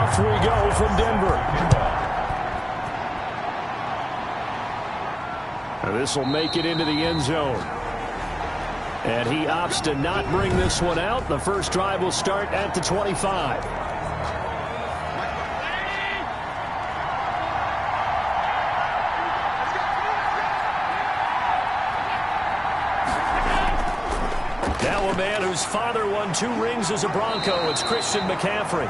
Off we go from Denver. This will make it into the end zone. And he opts to not bring this one out. The first drive will start at the 25. Now a man whose father won 2 rings as a Bronco. It's Christian McCaffrey.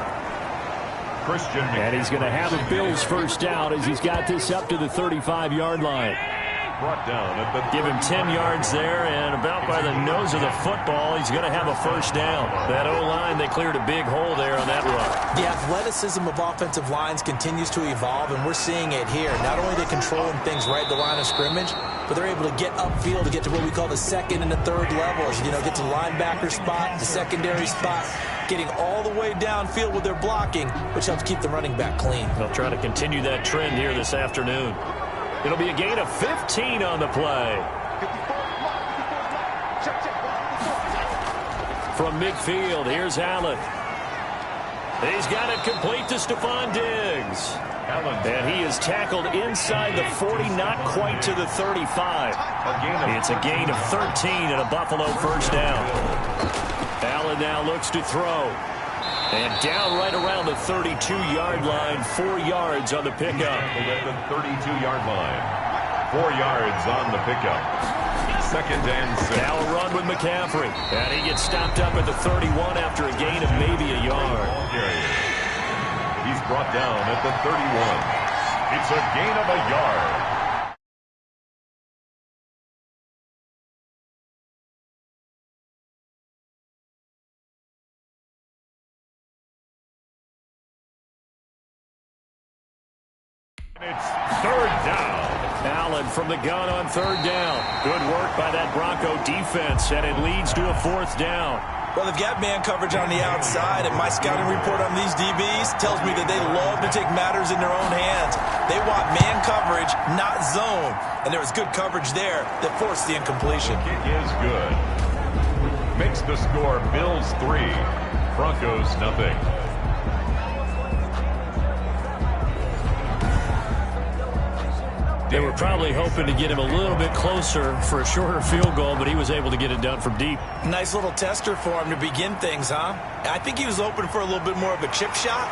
And he's going to have a Bills first down as he's got this up to the 35-yard line. Brought down at the Give him 10 yards there, and about by the nose of the football, he's going to have a first down. That O-line, they cleared a big hole there on that run. The athleticism of offensive lines continues to evolve, and we're seeing it here. Not only are they controlling things right at the line of scrimmage, but they're able to get upfield to get to what we call the second and the third levels. You know, get to the linebacker spot, the secondary spot, getting all the way downfield with their blocking, which helps keep the running back clean. They'll try to continue that trend here this afternoon. It'll be a gain of 15 on the play. From midfield, here's Allen. He's got it complete to Stephon Diggs. And he is tackled inside the 40, not quite to the 35. It's a gain of 13 and a Buffalo first down. Allen now looks to throw. And down right around the 32-yard line, 4 yards on the pickup. At the 32-yard line, 4 yards on the pickup. Second and 6. Now a run with McCaffrey. And he gets stopped up at the 31 after a gain of maybe a yard. He's brought down at the 31. It's a gain of a yard. It's third down. Allen from the gun on third down. Good work by that Bronco defense, and it leads to a fourth down. Well, they've got man coverage on the outside, and my scouting report on these DBs tells me that they love to take matters in their own hands. They want man coverage, not zone. And there was good coverage there that forced the incompletion. It is good. Makes the score Bills 3, Broncos nothing. They were probably hoping to get him a little bit closer for a shorter field goal, but he was able to get it done from deep. Nice little tester for him to begin things, huh? I think he was hoping for a little bit more of a chip shot.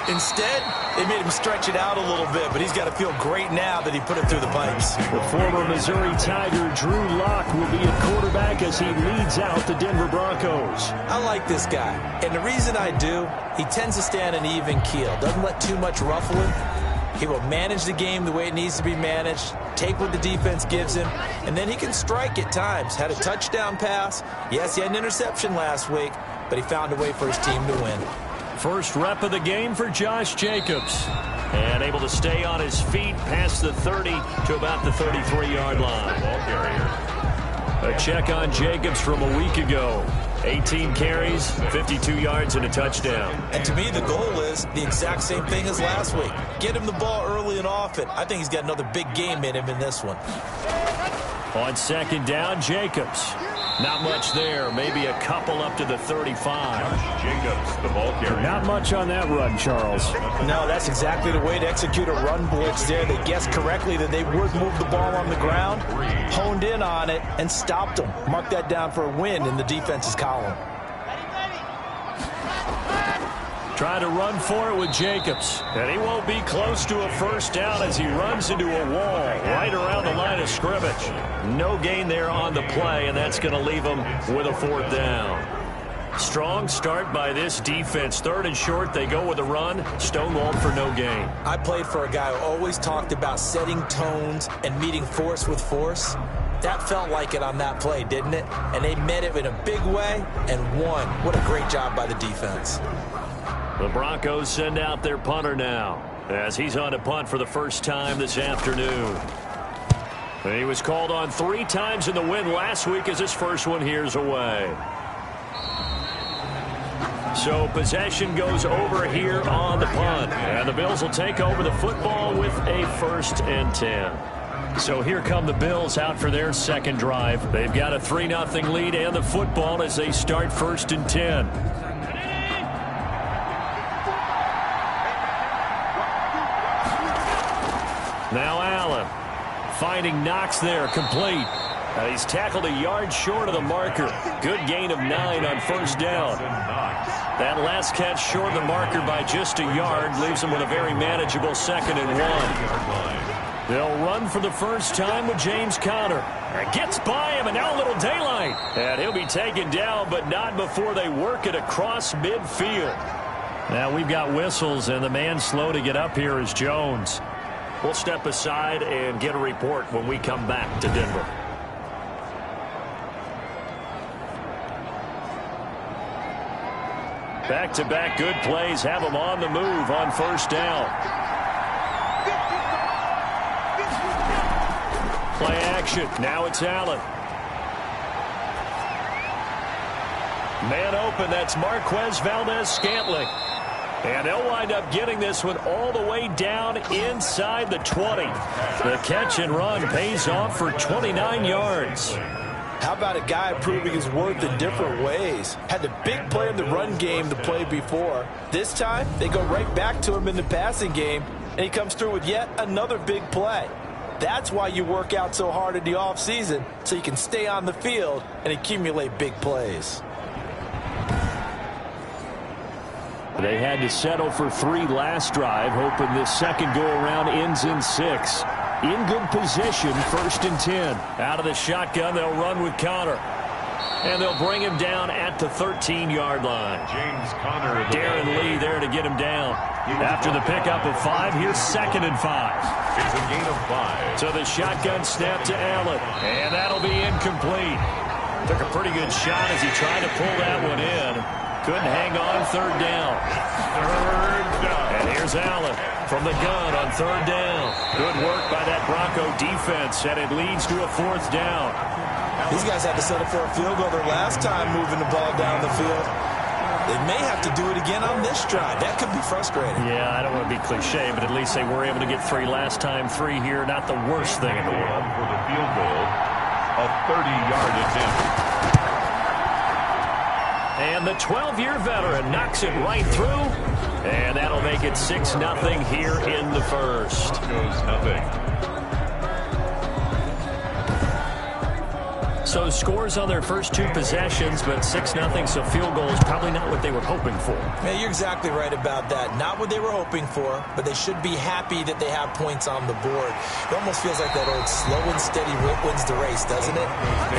Instead, they made him stretch it out a little bit, but he's got to feel great now that he put it through the pipes. The former Missouri Tiger Drew Lock will be at quarterback as he leads out the Denver Broncos. I like this guy, and the reason I do, he tends to stay on an even keel. Doesn't let too much ruffle him. He will manage the game the way it needs to be managed, take what the defense gives him, and then he can strike at times. Had a touchdown pass. Yes, he had an interception last week, but he found a way for his team to win. First rep of the game for Josh Jacobs. And able to stay on his feet past the 30 to about the 33-yard line. A check on Jacobs from a week ago. 18 carries, 52 yards, and a touchdown. And to me, the goal is the exact same thing as last week. Get him the ball early and often. I think he's got another big game in him in this one. On second down, Jacobs. Not much there. Maybe a couple up to the 35. Jacobs, the ball carrier. Not much on that run, Charles. No, that's exactly the way to execute a run blitz there. They guessed correctly that they would move the ball on the ground, honed in on it, and stopped them. Mark that down for a win in the defense's column. Try to run for it with Jacobs. And he won't be close to a first down as he runs into a wall right around the line of scrimmage. No gain there on the play, and that's going to leave him with a fourth down. Strong start by this defense. Third and short, they go with a run. Stonewalled for no gain. I played for a guy who always talked about setting tones and meeting force with force. That felt like it on that play, didn't it? And they met it in a big way and won. What a great job by the defense. The Broncos send out their punter now as he's on a punt for the first time this afternoon. He was called on 3 times in the win last week as his first one here's away. So possession goes over here on the punt. And the Bills will take over the football with a 1st and 10. So here come the Bills out for their second drive. They've got a 3-0 lead and the football as they start 1st and 10. Now Allen finding Knox there, complete. He's tackled a yard short of the marker. Good gain of 9 on first down. That last catch short of the marker by just a yard leaves him with a very manageable 2nd and 1. They'll run for the first time with James Conner. Gets by him, and now a little daylight. And he'll be taken down, but not before they work it across midfield. Now we've got whistles, and the man slow to get up here is Jones. We'll step aside and get a report when we come back to Denver. Back-to-back good plays have them on the move on first down. Play action. Now it's Allen. Man open. That's Marquez Valdez-Scantling. And they'll wind up getting this one all the way down inside the 20. The catch and run pays off for 29 yards. How about a guy proving his worth in different ways? Had the big play in the run game the play before. This time, they go right back to him in the passing game, and he comes through with yet another big play. That's why you work out so hard in the offseason, so you can stay on the field and accumulate big plays. They had to settle for 3 last drive, hoping this second go-around ends in 6. In good position, 1st and 10. Out of the shotgun, they'll run with Conner. And they'll bring him down at the 13-yard line. James Conner. Darren Lee there to get him down. After the pickup of 5, here's 2nd and 5. It's a gain of 5. So the shotgun snap to Allen. And that'll be incomplete. Took a pretty good shot as he tried to pull that one in. Couldn't hang on 3rd down. And here's Allen from the gun on 3rd down. Good work by that Bronco defense, and it leads to a 4th down. These guys had to settle for a field goal their last time moving the ball down the field. They may have to do it again on this drive. That could be frustrating. Yeah, I don't want to be cliche, but at least they were able to get 3 last time. 3 here, not the worst thing in the world. For the field goal, a 30-yard attempt. And the 12-year veteran knocks it right through. And that'll make it 6-0 here in the first. Goes nothing. So scores on their first 2 possessions, but 6-0, so field goal is probably not what they were hoping for. Yeah, you're exactly right about that. Not what they were hoping for, but they should be happy that they have points on the board. It almost feels like that old slow and steady wins the race, doesn't it?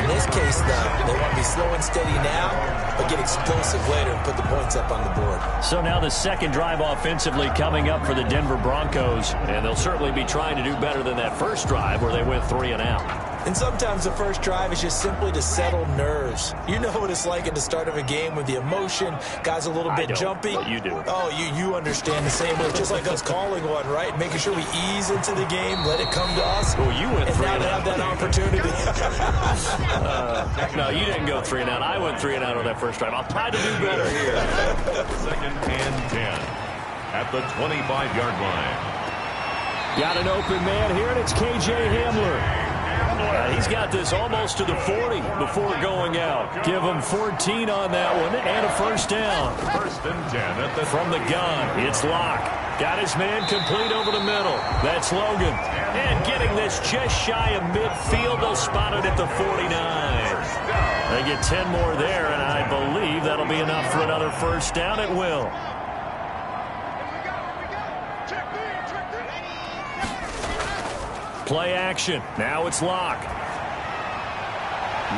In this case, though, they want to be slow and steady now, but get explosive later and put the points up on the board. So now the second drive offensively coming up for the Denver Broncos, and they'll certainly be trying to do better than that first drive where they went 3 and out. And sometimes the first drive is just simply to settle nerves. You know what it's like at the start of a game with the emotion. Guys a little bit jumpy. But you do. Oh, you understand the same way. Just like us calling one, right? Making sure we ease into the game, let it come to us. Well, you went 3 and out. Now they have that opportunity. No, you didn't go 3 and out. I went 3 and out on that first drive. I'll try to do better here. 2nd and 10 at the 25-yard line. Got an open man here, and it's K.J. Hamler. He's got this almost to the 40 before going out. Give him 14 on that one and a first down. 1st and 10 at the from the gun. It's Locke. Got his man complete over the middle. That's Logan. And getting this just shy of midfield. They'll spot it at the 49. They get 10 more there, and I believe that'll be enough for another first down. It will. Play action. Now it's Locke.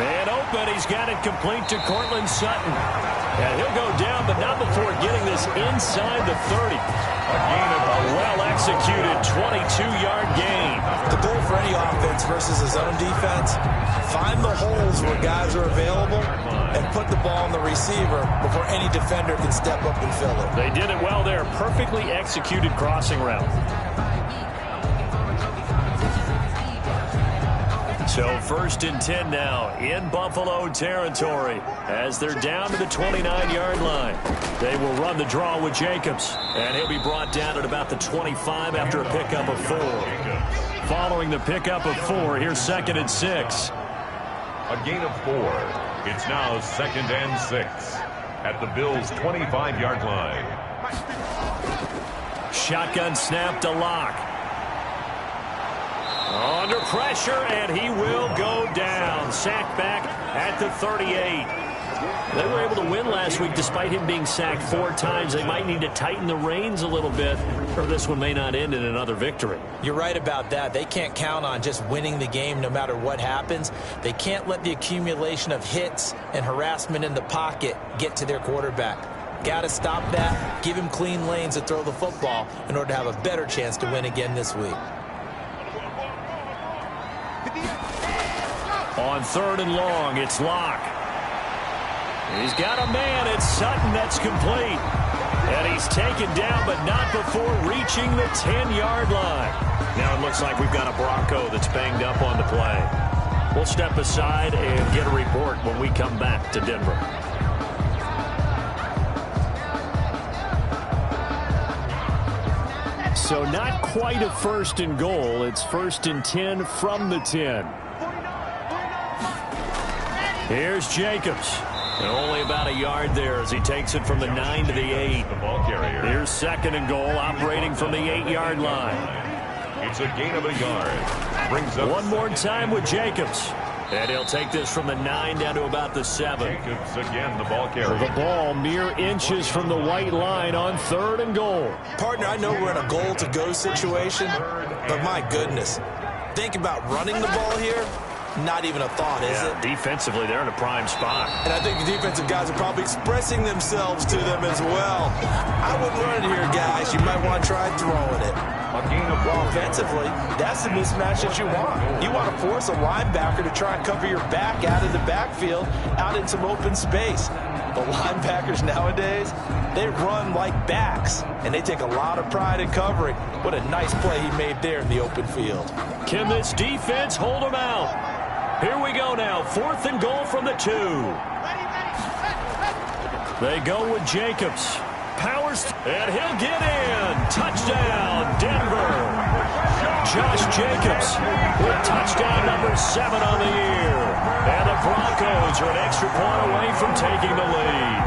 Man open. He's got it complete to Cortland Sutton. And he'll go down, but not before getting this inside the 30. A well-executed 22-yard gain. The goal for any offense versus his own defense, find the holes where guys are available and put the ball on the receiver before any defender can step up and fill it. They did it well there. Perfectly executed crossing route. So 1st and 10 now in Buffalo territory as they're down to the 29-yard line. They will run the draw with Jacobs, and he'll be brought down at about the 25 after a pickup of 4. Following the pickup of 4, here's 2nd and 6. A gain of 4. It's now 2nd and 6 at the Bills' 25-yard line. Shotgun snap to Locke. Under pressure, and he will go down. Sacked back at the 38. They were able to win last week despite him being sacked 4 times. They might need to tighten the reins a little bit, or this one may not end in another victory. You're right about that. They can't count on just winning the game no matter what happens. They can't let the accumulation of hits and harassment in the pocket get to their quarterback. Got to stop that, give him clean lanes to throw the football in order to have a better chance to win again this week. On 3rd and long, it's Locke. He's got a man. It's Sutton. That's complete. And he's taken down, but not before reaching the 10-yard line. Now it looks like we've got a Bronco that's banged up on the play. We'll step aside and get a report when we come back to Denver. So not quite a 1st and goal. It's 1st and 10 from the 10. Here's Jacobs. And only about a yard there as he takes it from the 9 to the 8. The ball carrier. Here's 2nd and goal, operating from the 8-yard line. It's a gain of a yard. Brings up one more time with Jacobs. And he'll take this from the 9 down to about the 7. Jacobs again, the ball carrier. The ball mere inches from the white line on 3rd and goal. Partner, I know we're in a goal-to-go situation, but my goodness. Think about running the ball here. Not even a thought, is it? Defensively, they're in a prime spot. And I think the defensive guys are probably expressing themselves to them as well. I wouldn't run it here, guys. You might want to try throwing it. Offensively, that's the mismatch that you want. You want to force a linebacker to try and cover your back out in the backfield, out in some open space. The linebackers nowadays, they run like backs, and they take a lot of pride in covering. What a nice play he made there in the open field. Can this defense hold him out? Here we go now, 4th and goal from the 2. They go with Jacobs. Powers, and he'll get in. Touchdown, Denver. Josh Jacobs with touchdown number 7 on the year. And the Broncos are an extra point away from taking the lead.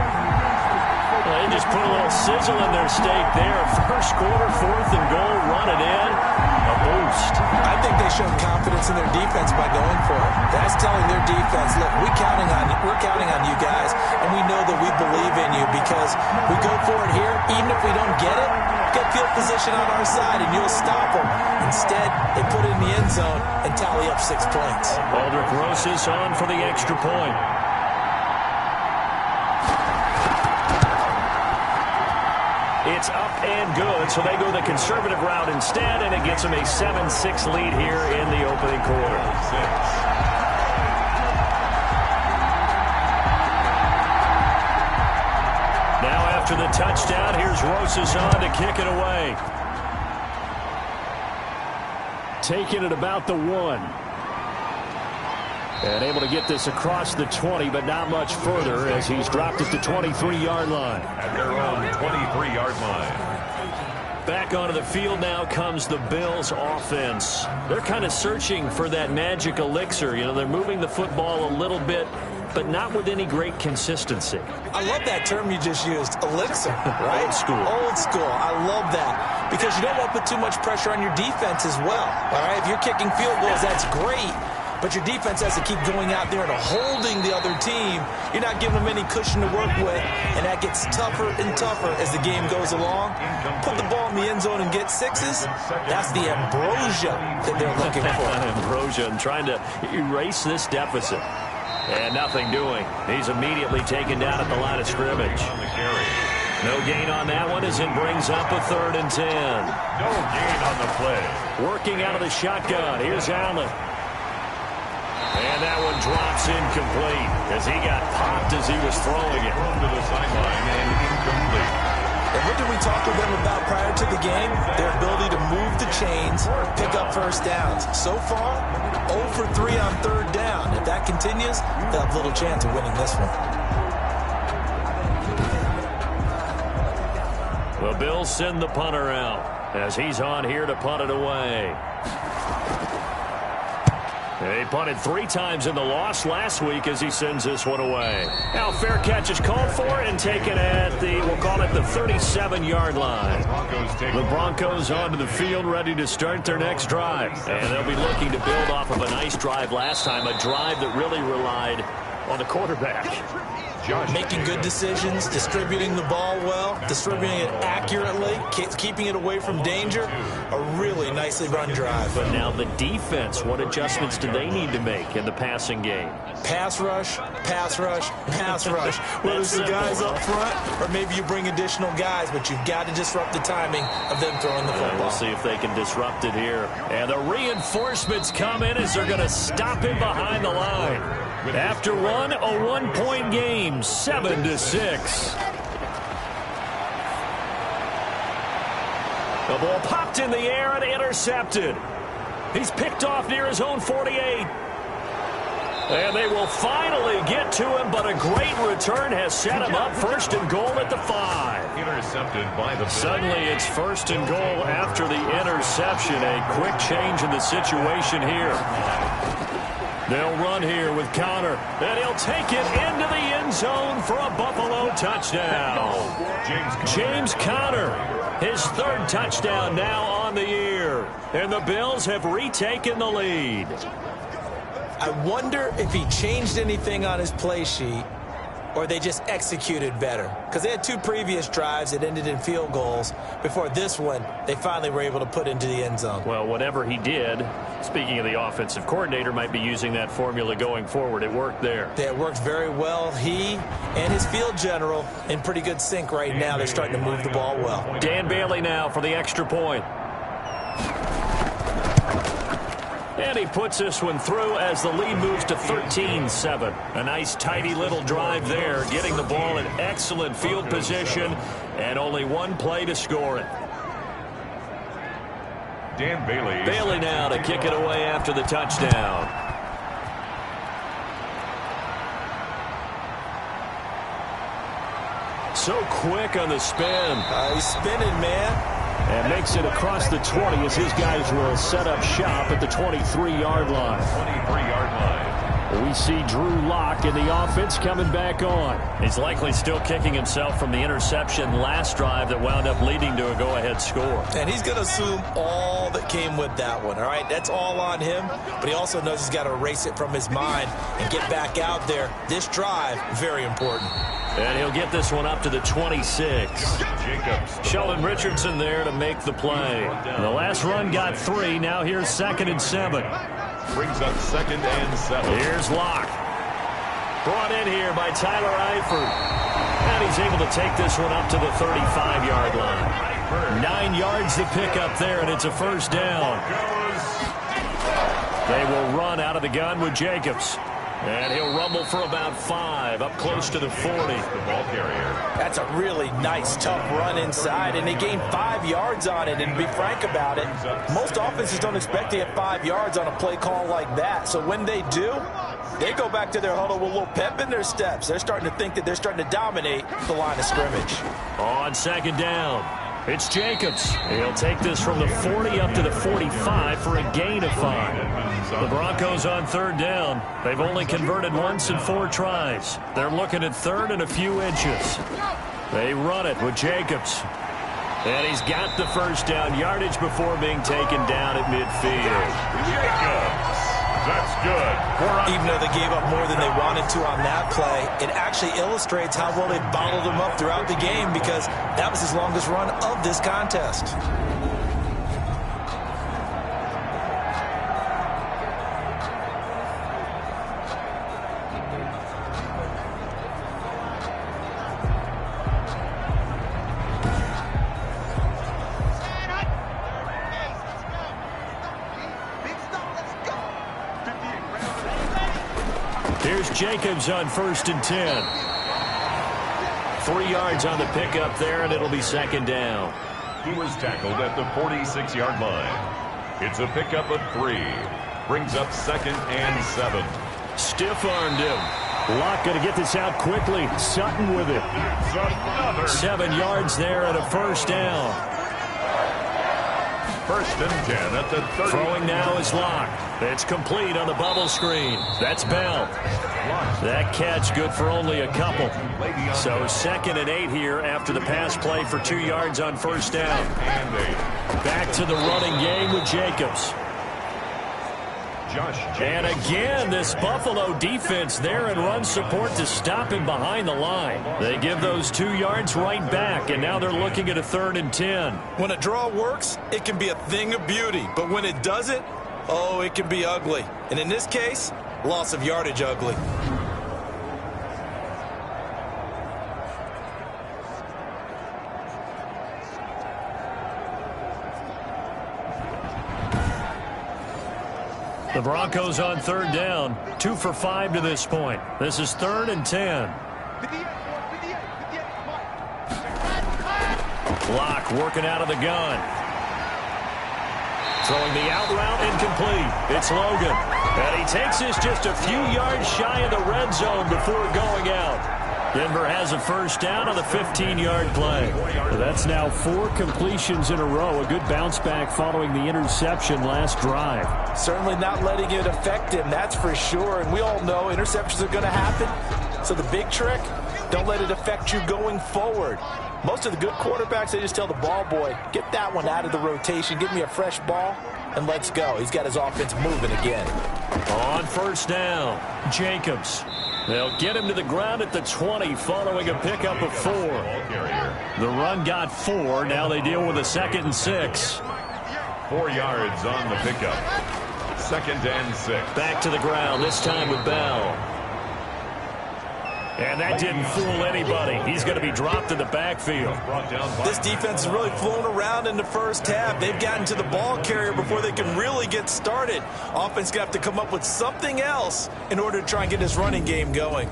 Well, they just put a little sizzle in their steak there. 1st quarter, 4th and goal, run it in. A boost. I think they showed confidence in their defense by going for it. That's telling their defense, look, we're counting on you guys, and we know that we believe in you because we go for it here. Even if we don't get it, get field position on our side, and you'll stop them. Instead, they put it in the end zone and tally up 6 points. Aldrich Rosas on for the extra point. It's up and good, so they go the conservative route instead, and it gets them a 7-6 lead here in the opening quarter. Now after the touchdown, here's Rosas on to kick it away. Taking it about the 1. And able to get this across the 20, but not much further as he's dropped at the 23-yard line. At their own 23-yard line. Back onto the field now comes the Bills offense. They're kind of searching for that magic elixir. You know, they're moving the football a little bit, but not with any great consistency. I love that term you just used, elixir, right? Old school. Old school. I love that because you don't want to put too much pressure on your defense as well. All right, if you're kicking field goals, that's great. But your defense has to keep going out there and holding the other team. You're not giving them any cushion to work with, and that gets tougher and tougher as the game goes along. Put the ball in the end zone and get 6s. That's the ambrosia that they're looking for. Ambrosia and trying to erase this deficit. And nothing doing. He's immediately taken down at the line of scrimmage. No gain on that one as it brings up a 3rd and 10. No gain on the play. Working out of the shotgun. Here's Allen. And that one drops incomplete as he got popped as he was throwing it. Thrown to the sideline and incomplete. And what did we talk with them about prior to the game? Their ability to move the chains, pick up 1st downs. So far, 0 for 3 on 3rd down. If that continues, they'll have little chance of winning this one. The Bills send the punter out as he's on here to punt it away. He punted 3 times in the loss last week as he sends this one away. Now fair catch is called for and taken at we'll call it the 37-yard line. The Broncos onto the field ready to start their next drive. And they'll be looking to build off of a nice drive last time, a drive that really relied on the quarterback. Making good decisions, distributing the ball well, distributing it accurately, keeping it away from danger. A really nicely run drive. But now the defense, what adjustments do they need to make in the passing game? Pass rush, pass rush, pass rush. Whether it's the guys up front or maybe you bring additional guys, but you've got to disrupt the timing of them throwing the football. We'll see if they can disrupt it here. And the reinforcements come in as they're going to stop him behind the line. After one, a 1-point game, 7-6. The ball popped in the air and intercepted. He's picked off near his own 48. And they will finally get to him, but a great return has set him up first and goal at the 5. Intercepted by the Suddenly it's first and goal after the interception. A quick change in the situation here. They'll run here with Conner, and he'll take it into the end zone for a Buffalo touchdown. James Conner, his 3rd touchdown now on the year. And the Bills have retaken the lead. I wonder if he changed anything on his play sheet or they just executed better. Because they had 2 previous drives that ended in field goals. Before this one, they finally were able to put into the end zone. Well, whatever he did, speaking of the offensive coordinator, might be using that formula going forward. It worked there. It worked very well. He and his field general in pretty good sync right now. They're starting to move the ball well. Dan Bailey now for the extra point. And he puts this one through as the lead moves to 13-7. A nice, tidy little drive there, getting the ball in excellent field position, and only 1 play to score it. Dan Bailey. Bailey now to kick it away after the touchdown. So quick on the spin. He's spinning, man. And makes it across the 20 as his guys will set up shop at the 23-yard line. 23-yard line. We see Drew Lock in the offense coming back on. He's likely still kicking himself from the interception last drive that wound up leading to a go-ahead score. And he's going to assume all that came with that one, all right? That's all on him, but he also knows he's got to erase it from his mind and get back out there. This drive, very important. And he'll get this one up to the 26. Sheldon Richardson there to make the play. The last run got 3. Now here's 2nd and 7. Brings up 2nd and 7. Here's Locke. Brought in here by Tyler Eifert. And he's able to take this one up to the 35-yard line. 9 yards to pick up there, and it's a first down. They will run out of the gun with Jacobs. And he'll rumble for about 5, up close to the 40. The ball carrier. That's a really nice, tough run inside, and they gained 5 yards on it. And to be frank about it, most offenses don't expect to get 5 yards on a play call like that. So when they do, they go back to their huddle with a little pep in their steps. They're starting to think that they're starting to dominate the line of scrimmage. On 2nd down, it's Jacobs. He'll take this from the 40 up to the 45 for a gain of 5. The Broncos on 3rd down. They've only converted once in 4 tries. They're looking at 3rd and a few inches. They run it with Jacobs. And he's got the first down yardage before being taken down at midfield. Jacobs. That's good. Even though they gave up more than they wanted to on that play, it actually illustrates how well they bottled them up throughout the game because that was his longest run of this contest. Here's Jacobs on 1st and 10. 3 yards on the pickup there, and it'll be 2nd down. He was tackled at the 46-yard line. It's a pickup of 3. Brings up 2nd and 7. Stiff-armed him. Locke going to get this out quickly. Sutton with it. 7 yards there and a first down. 1st and 10 at the 30. Throwing now is Locke. It's complete on the bubble screen. That's Bell. That catch good for only a couple. So 2nd and 8 here after the pass play for 2 yards on first down. Back to the running game with Jacobs. And again, this Buffalo defense there in run support to stop him behind the line. They give those 2 yards right back, and now they're looking at a 3rd and 10. When a draw works, it can be a thing of beauty. But when it doesn't, oh, it can be ugly. And in this case, loss of yardage ugly. The Broncos on 3rd down, 2 for 5 to this point. This is 3rd and 10. Block working out of the gun. Throwing the out route incomplete. It's Logan. And he takes this just a few yards shy of the red zone before going out. Denver has a first down on the 15-yard play. That's now 4 completions in a row. A good bounce back following the interception last drive. Certainly not letting it affect him, that's for sure. And we all know interceptions are going to happen. So the big trick, don't let it affect you going forward. Most of the good quarterbacks, they just tell the ball boy, get that one out of the rotation, give me a fresh ball, and let's go. He's got his offense moving again. On first down, Jacobs. They'll get him to the ground at the 20 following a pickup of 4. The run got 4. Now they deal with a 2nd and 6. 4 yards on the pickup. 2nd and 6. Back to the ground, this time with Bell. And that didn't fool anybody. He's going to be dropped in the backfield. This defense has really flown around in the first half. They've gotten to the ball carrier before they can really get started. Offense got to come up with something else in order to try and get this running game going.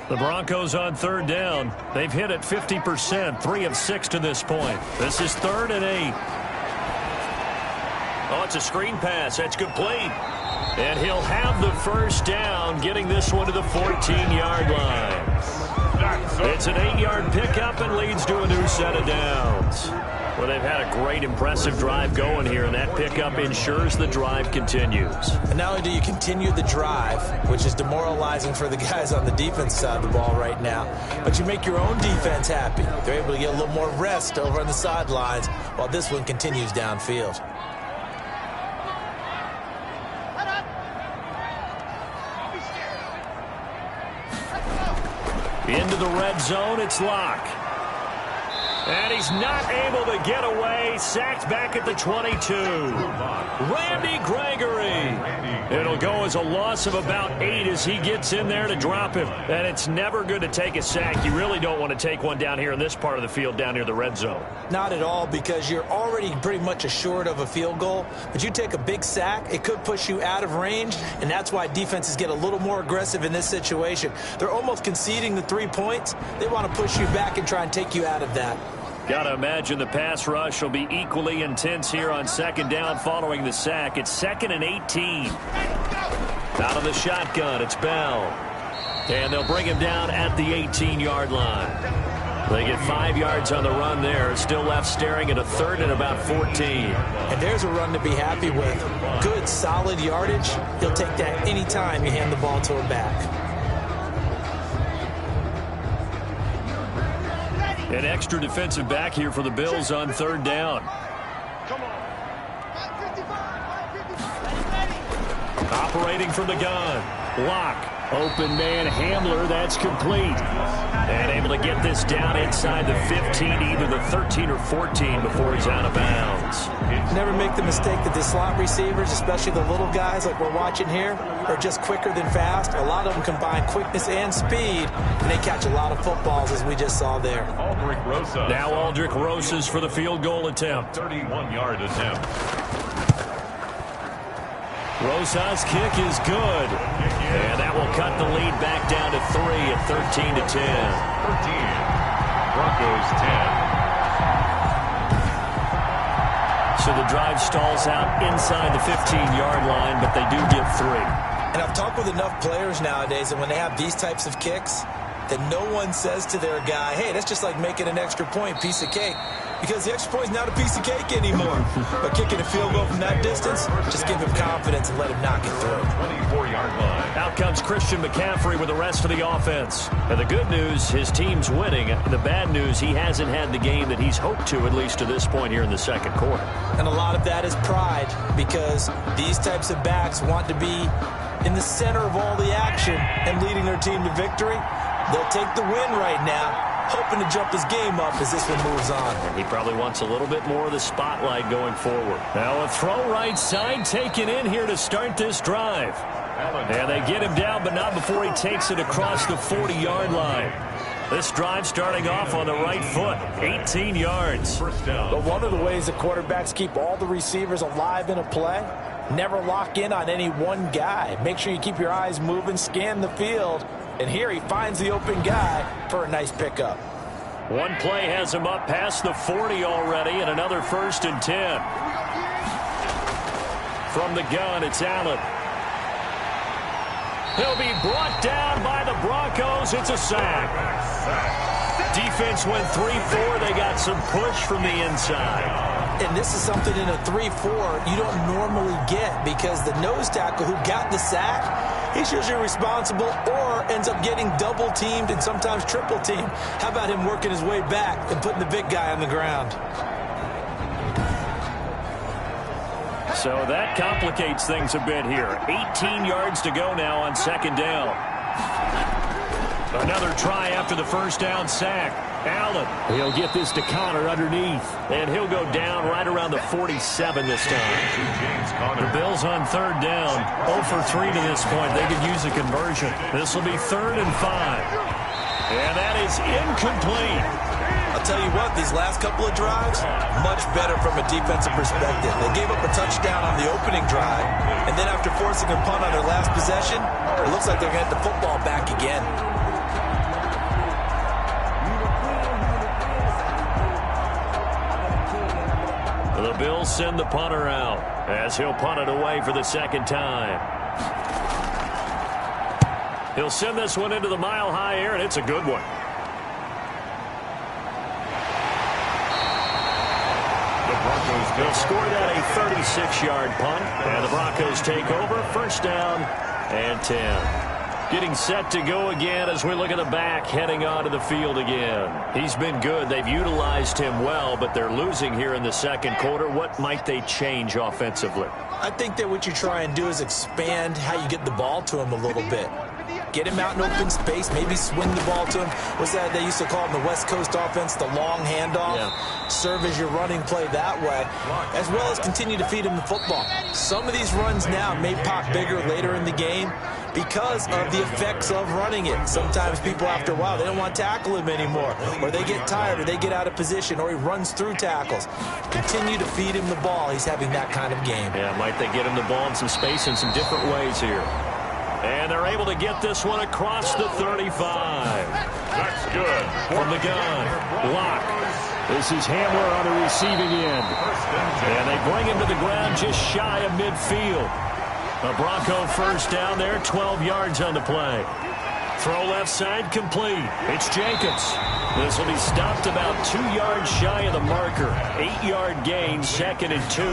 The Broncos on 3rd down. They've hit it 50%, 3 of 6 to this point. This is 3rd and 8. Oh, it's a screen pass. That's complete. And he'll have the first down, getting this one to the 14-yard line. It's an 8-yard pickup and leads to a new set of downs. Well, they've had a great, impressive drive going here, and that pickup ensures the drive continues. And not only do you continue the drive, which is demoralizing for the guys on the defense side of the ball right now, but you make your own defense happy. They're able to get a little more rest over on the sidelines while this one continues downfield. Into the red zone, it's Locke. And he's not able to get away. Sacked back at the 22. Randy Gregory. It'll go as a loss of about 8 as he gets in there to drop him. And it's never good to take a sack. You really don't want to take one down here in this part of the field down near the red zone. Not at all, because you're already pretty much assured of a field goal. But you take a big sack, it could push you out of range, and that's why defenses get a little more aggressive in this situation. They're almost conceding the 3 points. They want to push you back and try and take you out of that. Got to imagine the pass rush will be equally intense here on 2nd down following the sack. It's 2nd and 18. Out of the shotgun, it's Bell. And they'll bring him down at the 18-yard line. They get 5 yards on the run there. Still left staring at a 3rd and about 14. And there's a run to be happy with. Good, solid yardage. He'll take that any time you hand the ball to him back. An extra defensive back here for the Bills on 3rd down. Operating from the gun. Locke. Open man Hamler. That's complete. And able to get this down inside the 15, either the 13 or 14 before he's out of bounds. Never make the mistake that the slot receivers, especially the little guys like we're watching here, are just quicker than fast. A lot of them combine quickness and speed, and they catch a lot of footballs, as we just saw there. Aldrick Rosas. Now Aldrick Rosas for the field goal attempt. 31-yard attempt. Rosas' kick is good. And that will cut the lead back down to 3 at 13 to 10. 13. Broncos 10. So the drive stalls out inside the 15-yard line, but they do get 3. And And I've talked with enough players nowadays that when they have these types of kicks, that no one says to their guy, hey, that's just like making an extra point, piece of cake. Because the extra point is not a piece of cake anymore. But kicking a field goal from that distance, just give him confidence and let him knock it through. 24-yard line. Out comes Christian McCaffrey with the rest of the offense. And the good news, his team's winning. The bad news, he hasn't had the game that he's hoped to, at least to this point here in the second quarter. And a lot of that is pride, because these types of backs want to be in the center of all the action and leading their team to victory. They'll take the win right now, hoping to jump his game up as this one moves on. And he probably wants a little bit more of the spotlight going forward. Now a throw right side taken in here to start this drive. And they get him down, but not before he takes it across the 40-yard line. This drive starting off on the right foot, 18 yards. But one of the ways that quarterbacks keep all the receivers alive in a play, never lock in on any one guy. Make sure you keep your eyes moving, scan the field. And here he finds the open guy for a nice pickup. One play has him up past the 40 already, and another 1st and 10. From the gun, it's Allen. He'll be brought down by the Broncos. It's a sack. Defense went 3-4. They got some push from the inside. And this is something in a 3-4 you don't normally get, because the nose tackle who got the sack, he's usually responsible or ends up getting double teamed and sometimes triple teamed. How about him working his way back and putting the big guy on the ground? So that complicates things a bit here. 18 yards to go now on second down. Another try after the first down sack. Allen. He'll get this to Connor underneath. And he'll go down right around the 47 this time. The Bills on third down. 0 for 3 to this point. They could use a conversion. This will be 3rd and 5. And that is incomplete. I'll tell you what, these last couple of drives, much better from a defensive perspective. They gave up a touchdown on the opening drive, and then after forcing a punt on their last possession, it looks like they're going to get the football back again. The Bills send the punter out as he'll punt it away for the second time. He'll send this one into the mile-high air, and it's a good one. They'll score that a 36-yard punt, and the Broncos take over. 1st down and 10. Getting set to go again as we look at the back heading onto the field again. He's been good. They've utilized him well, but they're losing here in the second quarter. What might they change offensively? I think that what you try and do is expand how you get the ball to him a little bit. Get him out in open space, maybe swing the ball to him. What's that they used to call in the West Coast offense, the long handoff? Yeah. Serve as your running play that way, as well as continue to feed him the football. Some of these runs now may pop bigger later in the game because of the effects of running it. Sometimes people, after a while, they don't want to tackle him anymore, or they get tired, or they get out of position, or he runs through tackles. Continue to feed him the ball. He's having that kind of game. Yeah, might they get him the ball in some space in some different ways here. And they're able to get this one across the 35. That's good. From the gun, Locke. This is Hamler on the receiving end. And they bring him to the ground just shy of midfield. A Bronco 1st down there, 12 yards on the play. Throw left side complete. It's Jacobs. This will be stopped about 2 yards shy of the marker. 8-yard gain, 2nd and 2.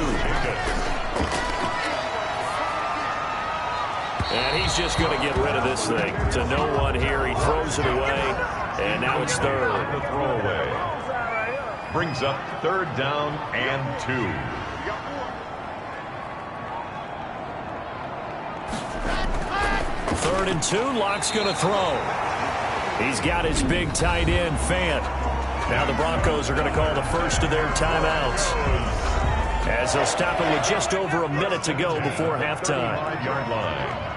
And he's just going to get rid of this thing to no one here. He throws it away, and now it's 3rd. The throwaway brings up 3rd down and 2. Third and 2, Locke's going to throw. He's got his big tight end, Fant. Now the Broncos are going to call the first of their timeouts, as they'll stop it with just over a minute to go before halftime. 5-yard line.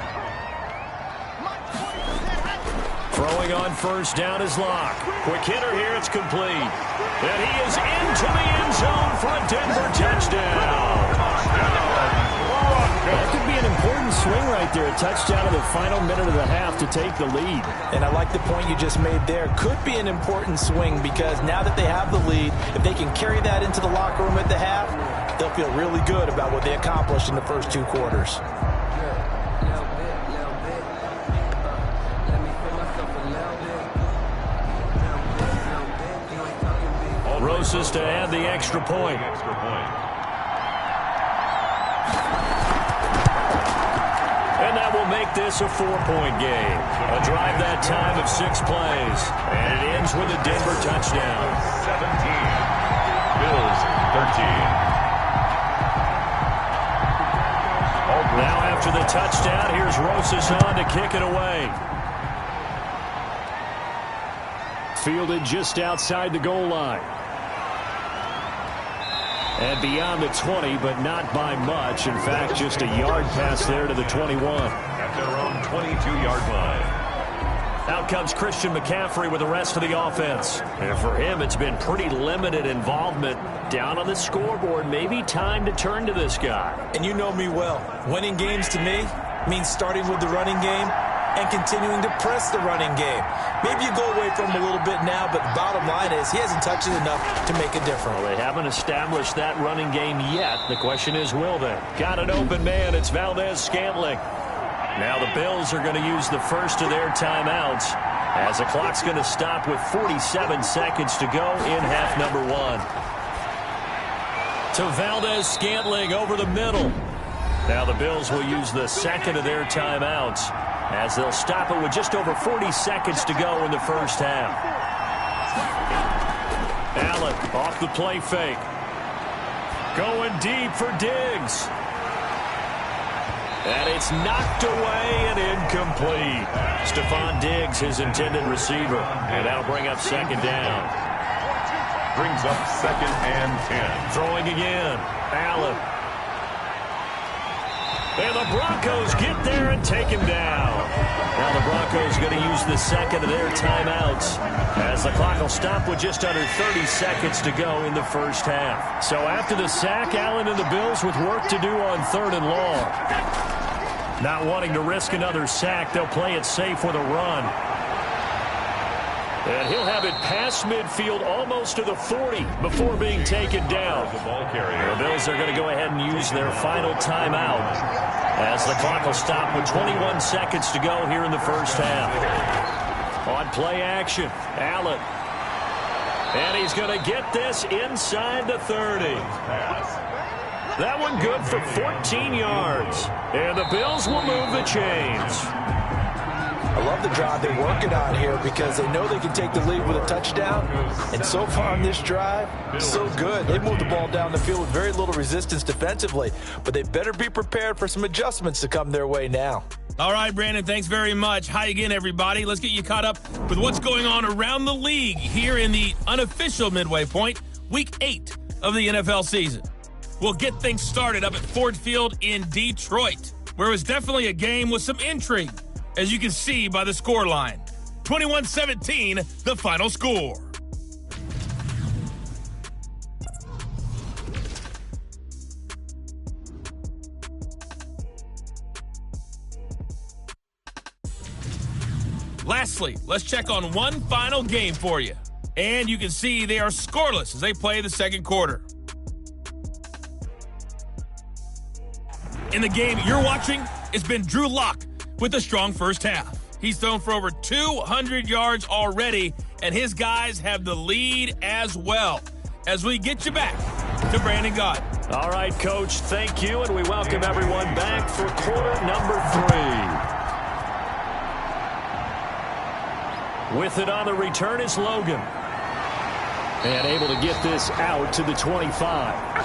Throwing on 1st down is Locke. Quick hitter here, it's complete. And he is into the end zone for a Denver touchdown. That could be an important swing right there. A touchdown in the final minute of the half to take the lead. And I like the point you just made there. Could be an important swing, because now that they have the lead, if they can carry that into the locker room at the half, they'll feel really good about what they accomplished in the first 2 quarters. Rosas to add the extra point. And that will make this a 4-point game. A drive that time of 6 plays. And it ends with a Denver touchdown. 17. Bills 13. Now after the touchdown, here's Rosas on to kick it away. Fielded just outside the goal line. And beyond the 20, but not by much. In fact, just a yard pass there to the 21. At their own 22-yard line. Out comes Christian McCaffrey with the rest of the offense. And for him, it's been pretty limited involvement down on the scoreboard. Maybe time to turn to this guy. And you know me well. Winning games to me means starting with the running game and continuing to press the running game. Maybe you go away from him a little bit now, but the bottom line is he hasn't touched it enough to make a difference. Well, they haven't established that running game yet. The question is, will they? Got an open man. It's Valdez-Scantling. Now the Bills are going to use the first of their timeouts as the clock's going to stop with 47 seconds to go in half number 1. To Valdez-Scantling over the middle. Now the Bills will use the second of their timeouts as they'll stop it with just over 40 seconds to go in the first half. Allen off the play fake. Going deep for Diggs. And it's knocked away and incomplete. Stephon Diggs, his intended receiver. And that'll bring up second down. Brings up second and 10. Throwing again. Allen. And the Broncos get there and take him down. Now the Broncos going to use the second of their timeouts as the clock will stop with just under 30 seconds to go in the first half. So after the sack, Allen and the Bills with work to do on 3rd and long. Not wanting to risk another sack, they'll play it safe with a run. And he'll have it past midfield almost to the 40 before being taken down. The Bills are going to go ahead and use their final timeout as the clock will stop with 21 seconds to go here in the first half. On play action, Allen. And he's going to get this inside the 30. That one good for 14 yards. And the Bills will move the chains. I love the drive they're working on here because they know they can take the lead with a touchdown. And so far on this drive, so good. They moved the ball down the field with very little resistance defensively. But they better be prepared for some adjustments to come their way now. All right, Brandon, thanks very much. Hi again, everybody. Let's get you caught up with what's going on around the league here in the unofficial midway point, Week 8 of the NFL season. We'll get things started up at Ford Field in Detroit, where it was definitely a game with some intrigue, as you can see by the scoreline. 21-17, the final score. Lastly, let's check on one final game for you. And you can see they are scoreless as they play the second quarter. In the game you're watching, it's been Drew Lock with a strong first half. He's thrown for over 200 yards already, and his guys have the lead as well. As we get you back to Brandon Gott. All right, Coach, thank you, and we welcome everyone back for quarter number 3. With it on the return is Logan. And able to get this out to the 25.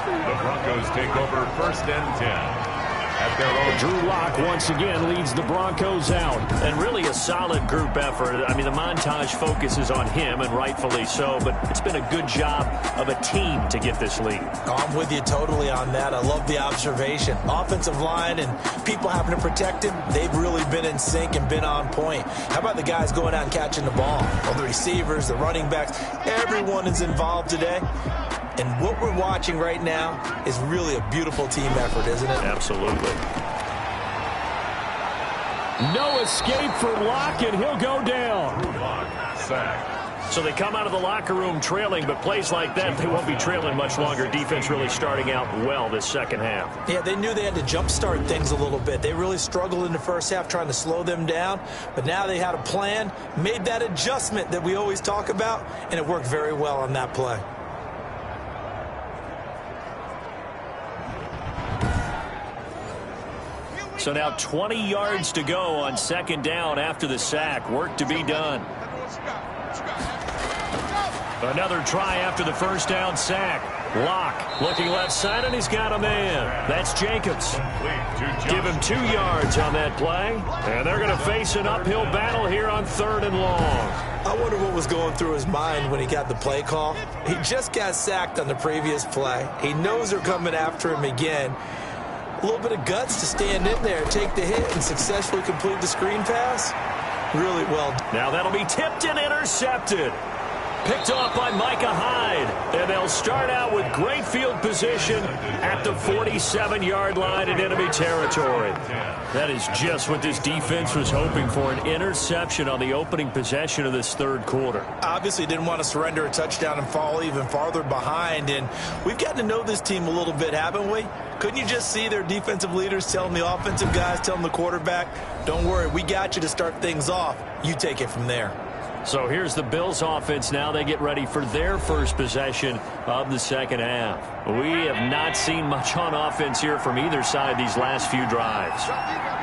The Broncos take over 1st and 10. At their own. Drew Lock once again leads the Broncos out. And really a solid group effort. I mean, the montage focuses on him, and rightfully so, but it's been a good job of a team to get this lead. I'm with you totally on that. I love the observation. Offensive line and people having to protect him, they've really been in sync and been on point. How about the guys going out and catching the ball? Well, the receivers, the running backs, everyone is involved today. And what we're watching right now is really a beautiful team effort, isn't it? Absolutely. No escape for Lock, and he'll go down. Sack. So they come out of the locker room trailing, but plays like that, they won't be trailing much longer. Defense really starting out well this second half. Yeah, they knew they had to jumpstart things a little bit. They really struggled in the first half trying to slow them down, but now they had a plan, made that adjustment that we always talk about, and it worked very well on that play. So now 20 yards to go on second down after the sack. Work to be done. Another try after the first down sack. Locke looking left side, and he's got a man. That's Jacobs. Give him 2 yards on that play. And they're going to face an uphill battle here on 3rd and long. I wonder what was going through his mind when he got the play call. He just got sacked on the previous play. He knows they're coming after him again. A little bit of guts to stand in there, take the hit, and successfully complete the screen pass. Really well. Now that'll be tipped and intercepted. Picked off by Micah Hyde. And they'll start out with great field position at the 47-yard line in enemy territory. That is just what this defense was hoping for, an interception on the opening possession of this third quarter. Obviously didn't want to surrender a touchdown and fall even farther behind. And we've gotten to know this team a little bit, haven't we? Couldn't you just see their defensive leaders telling the offensive guys, telling the quarterback, don't worry, we got you to start things off. You take it from there. So here's the Bills offense now. They get ready for their first possession of the second half. We have not seen much on offense here from either side these last few drives.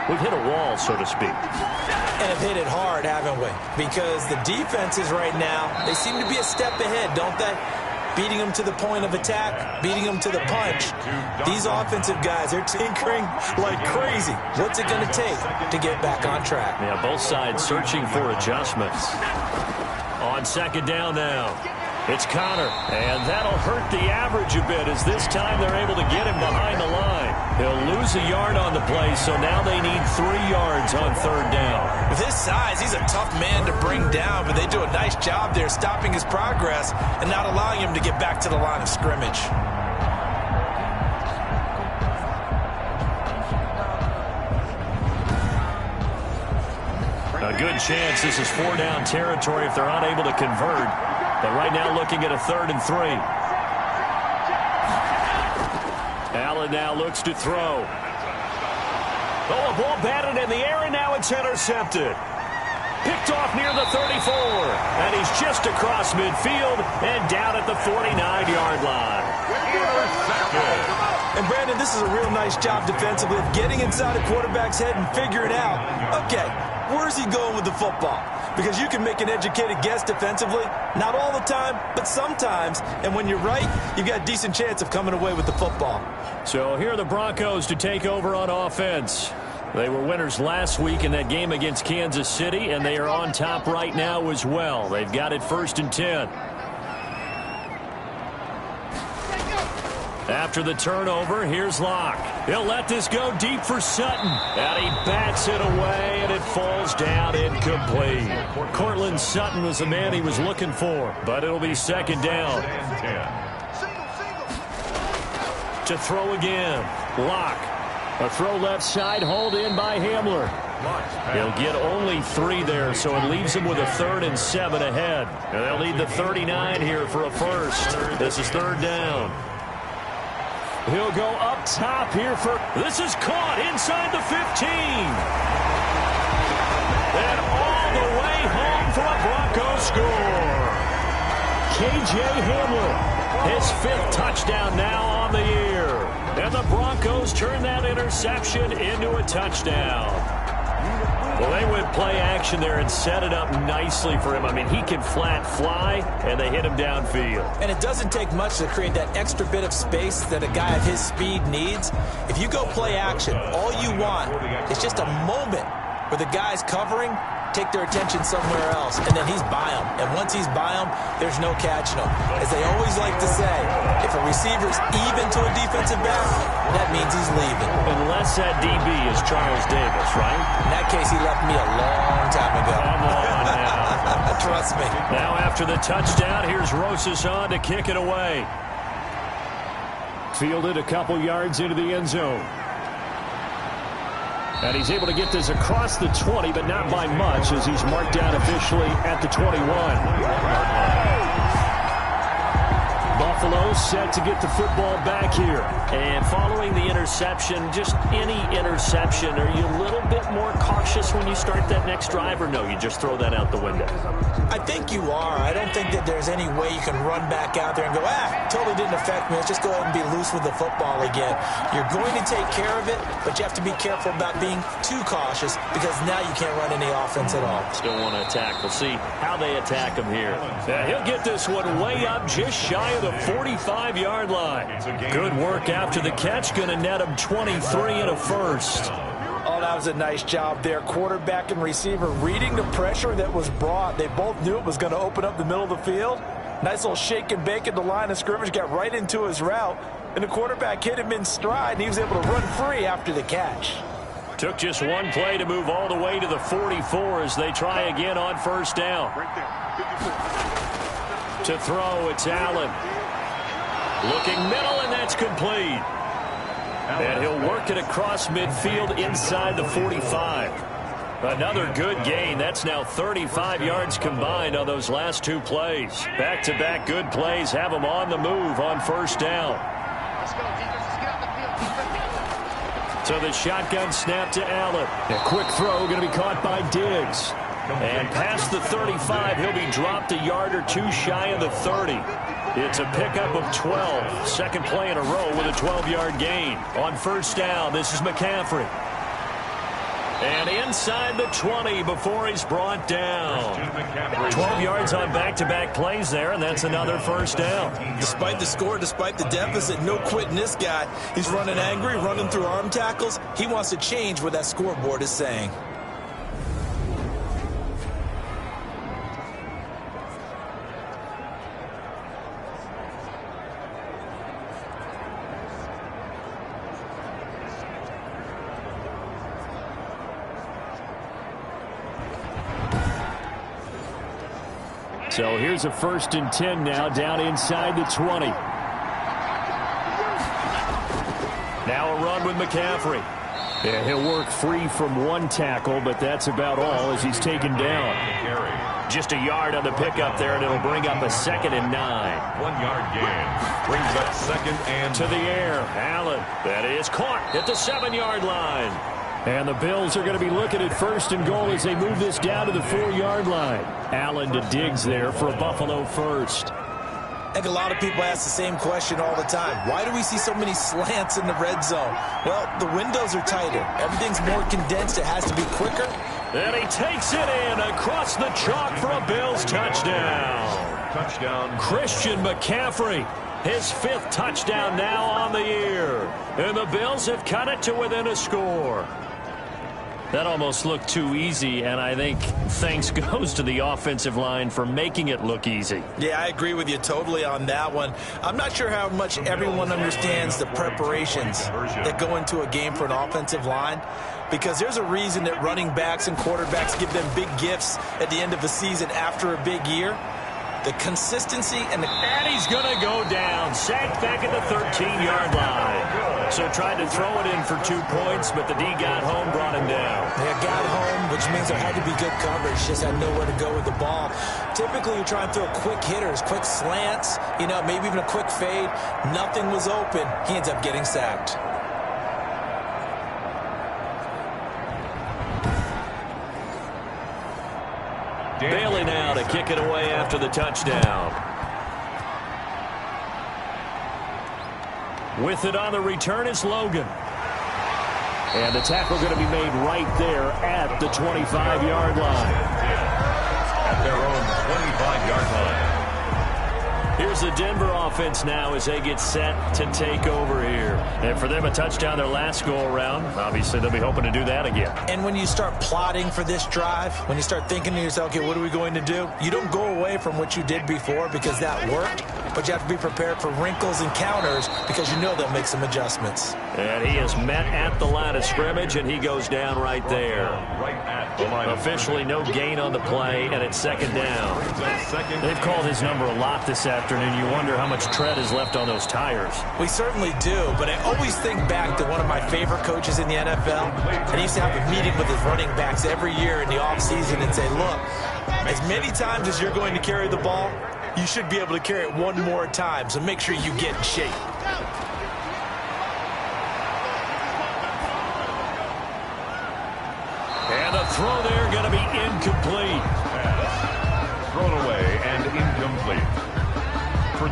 We've hit a wall, so to speak. And have hit it hard, haven't we? Because the defenses right now, they seem to be a step ahead, don't they? Beating them to the point of attack, beating them to the punch. These offensive guys, they're tinkering like crazy. What's it going to take to get back on track? Yeah, both sides searching for adjustments. On second down now, it's Connor, and that'll hurt the average a bit as this time they're able to get him behind the line. He'll lose a yard on the play, so now they need 3 yards on third down. With his size, he's a tough man to bring down, but they do a nice job there stopping his progress and not allowing him to get back to the line of scrimmage. A good chance this is 4-down territory if they're unable to convert. But right now looking at a 3rd and 3. Allen now looks to throw. Oh, a ball batted in the air, and now it's intercepted. Picked off near the 34. And he's just across midfield and down at the 49-yard line. And Brandon, this is a real nice job defensively of getting inside a quarterback's head and figuring out, okay, where's he going with the football? Because you can make an educated guess defensively, not all the time, but sometimes. And when you're right, you've got a decent chance of coming away with the football. So here are the Broncos to take over on offense. They were winners last week in that game against Kansas City, and they are on top right now as well. They've got it 1st and 10. After the turnover, here's Locke. He'll let this go deep for Sutton. And he bats it away, and it falls down incomplete. Cortland Sutton was the man he was looking for, but it'll be second down. To throw again. Locke. A throw left side, hauled in by Hamler. He'll get only 3 there, so it leaves him with a 3rd and 7 ahead. And they'll need the 39 here for a first. This is 3rd down. He'll go up top here for... This is caught inside the 15. And all the way home for a Broncos score. K.J. Hamler, his 5th touchdown now on the year. And the Broncos turn that interception into a touchdown. Well, they went play action there and set it up nicely for him. I mean, he can flat fly, and they hit him downfield. And it doesn't take much to create that extra bit of space that a guy of his speed needs. If you go play action, all you want is just a moment where the guy's covering, take their attention somewhere else, and then he's by him. And once he's by him, there's no catching him. As they always like to say, if a receiver's even to a defensive back, that means he's leaving. Unless that DB is Charles Davis, right? In that case, he left me a long time ago. Come on now. Trust me. Now after the touchdown, here's Rosas on to kick it away. Fielded a couple yards into the end zone. And he's able to get this across the 20, but not by much, as he's marked down officially at the 21. Buffalo set to get the football back here. And following the interception, just any interception, are you a little bit more cautious when you start that next drive, or no, you just throw that out the window? I think you are. I don't think that there's any way you can run back out there and go, totally didn't affect me. Let's just go ahead and be loose with the football again. You're going to take care of it, but you have to be careful about being too cautious because now you can't run any offense at all. Still want to attack. We'll see how they attack him here. Yeah, he'll get this one way up just shy of the 45-yard line. Good work after the catch. Going to net him 23 and a first. Oh, that was a nice job there. Quarterback and receiver reading the pressure that was brought. They both knew it was going to open up the middle of the field. Nice little shake and bake at the line of scrimmage. Got right into his route. And the quarterback hit him in stride, and he was able to run free after the catch. Took just one play to move all the way to the 44 as they try again on first down. To throw, it's Allen. Looking middle, and that's complete. And he'll work it across midfield inside the 45. Another good gain. That's now 35 yards combined on those last two plays. Back-to-back good plays have them on the move on first down. So the shotgun snap to Allen. A quick throw going to be caught by Diggs. And past the 35, he'll be dropped a yard or two shy of the 30. It's a pickup of 12. Second play in a row with a 12-yard gain. On first down, this is McCaffrey. And inside the 20 before he's brought down. 12 yards on back-to-back plays there, and that's another first down. Despite the score, despite the deficit, no quitting this guy. He's running angry, running through arm tackles. He wants to change what that scoreboard is saying. So here's a 1st and 10 now down inside the 20. Now a run with McCaffrey. Yeah, he'll work free from one tackle, but that's about all as he's taken down. Just a yard on the pickup there, and it'll bring up a 2nd and 9. 1 yard gain. Brings up 2nd and to the air. Allen. That is caught at the 7-yard line. And the Bills are going to be looking at 1st and goal as they move this down to the 4-yard line. Allen to Diggs there for a Buffalo first. I think a lot of people ask the same question all the time. Why do we see so many slants in the red zone? Well, the windows are tighter. Everything's more condensed. It has to be quicker. And he takes it in across the chalk for a Bills touchdown. touchdown. Christian McCaffrey, his 5th touchdown now on the year. And the Bills have cut it to within a score. That almost looked too easy, and I think thanks goes to the offensive line for making it look easy. Yeah, I agree with you totally on that one. I'm not sure how much everyone understands the preparations that go into a game for an offensive line, because there's a reason that running backs and quarterbacks give them big gifts at the end of the season after a big year. The consistency and he's going to go down. Sacked back at the 13-yard line. So tried to throw it in for 2 points, but the D got home, brought him down. They got home, which means there had to be good coverage. Just had nowhere to go with the ball. Typically, you try and throw quick hitters, quick slants, maybe even a quick fade. Nothing was open. He ends up getting sacked. Bailey now to kick it away after the touchdown. With it on the return is Logan. And the tackle going to be made right there at the 25-yard line. At their own 25-yard line. Here's the Denver offense now as they get set to take over here. And for them, a touchdown their last go-around. Obviously, they'll be hoping to do that again. And when you start plotting for this drive, when you start thinking to yourself, okay, what are we going to do? You don't go away from what you did before because that worked, but you have to be prepared for wrinkles and counters because you know they'll make some adjustments. And he is met at the line of scrimmage, and he goes down right there. Right at the line. Officially no gain on the play, and it's 2nd down. They've called his number a lot this afternoon. You wonder how much tread is left on those tires. We certainly do, but I always think back to one of my favorite coaches in the NFL. And he used to have a meeting with his running backs every year in the offseason and say, look, as many times as you're going to carry the ball, you should be able to carry it one more time, so make sure you get in shape. And the throw there going to be incomplete. Thrown away and incomplete.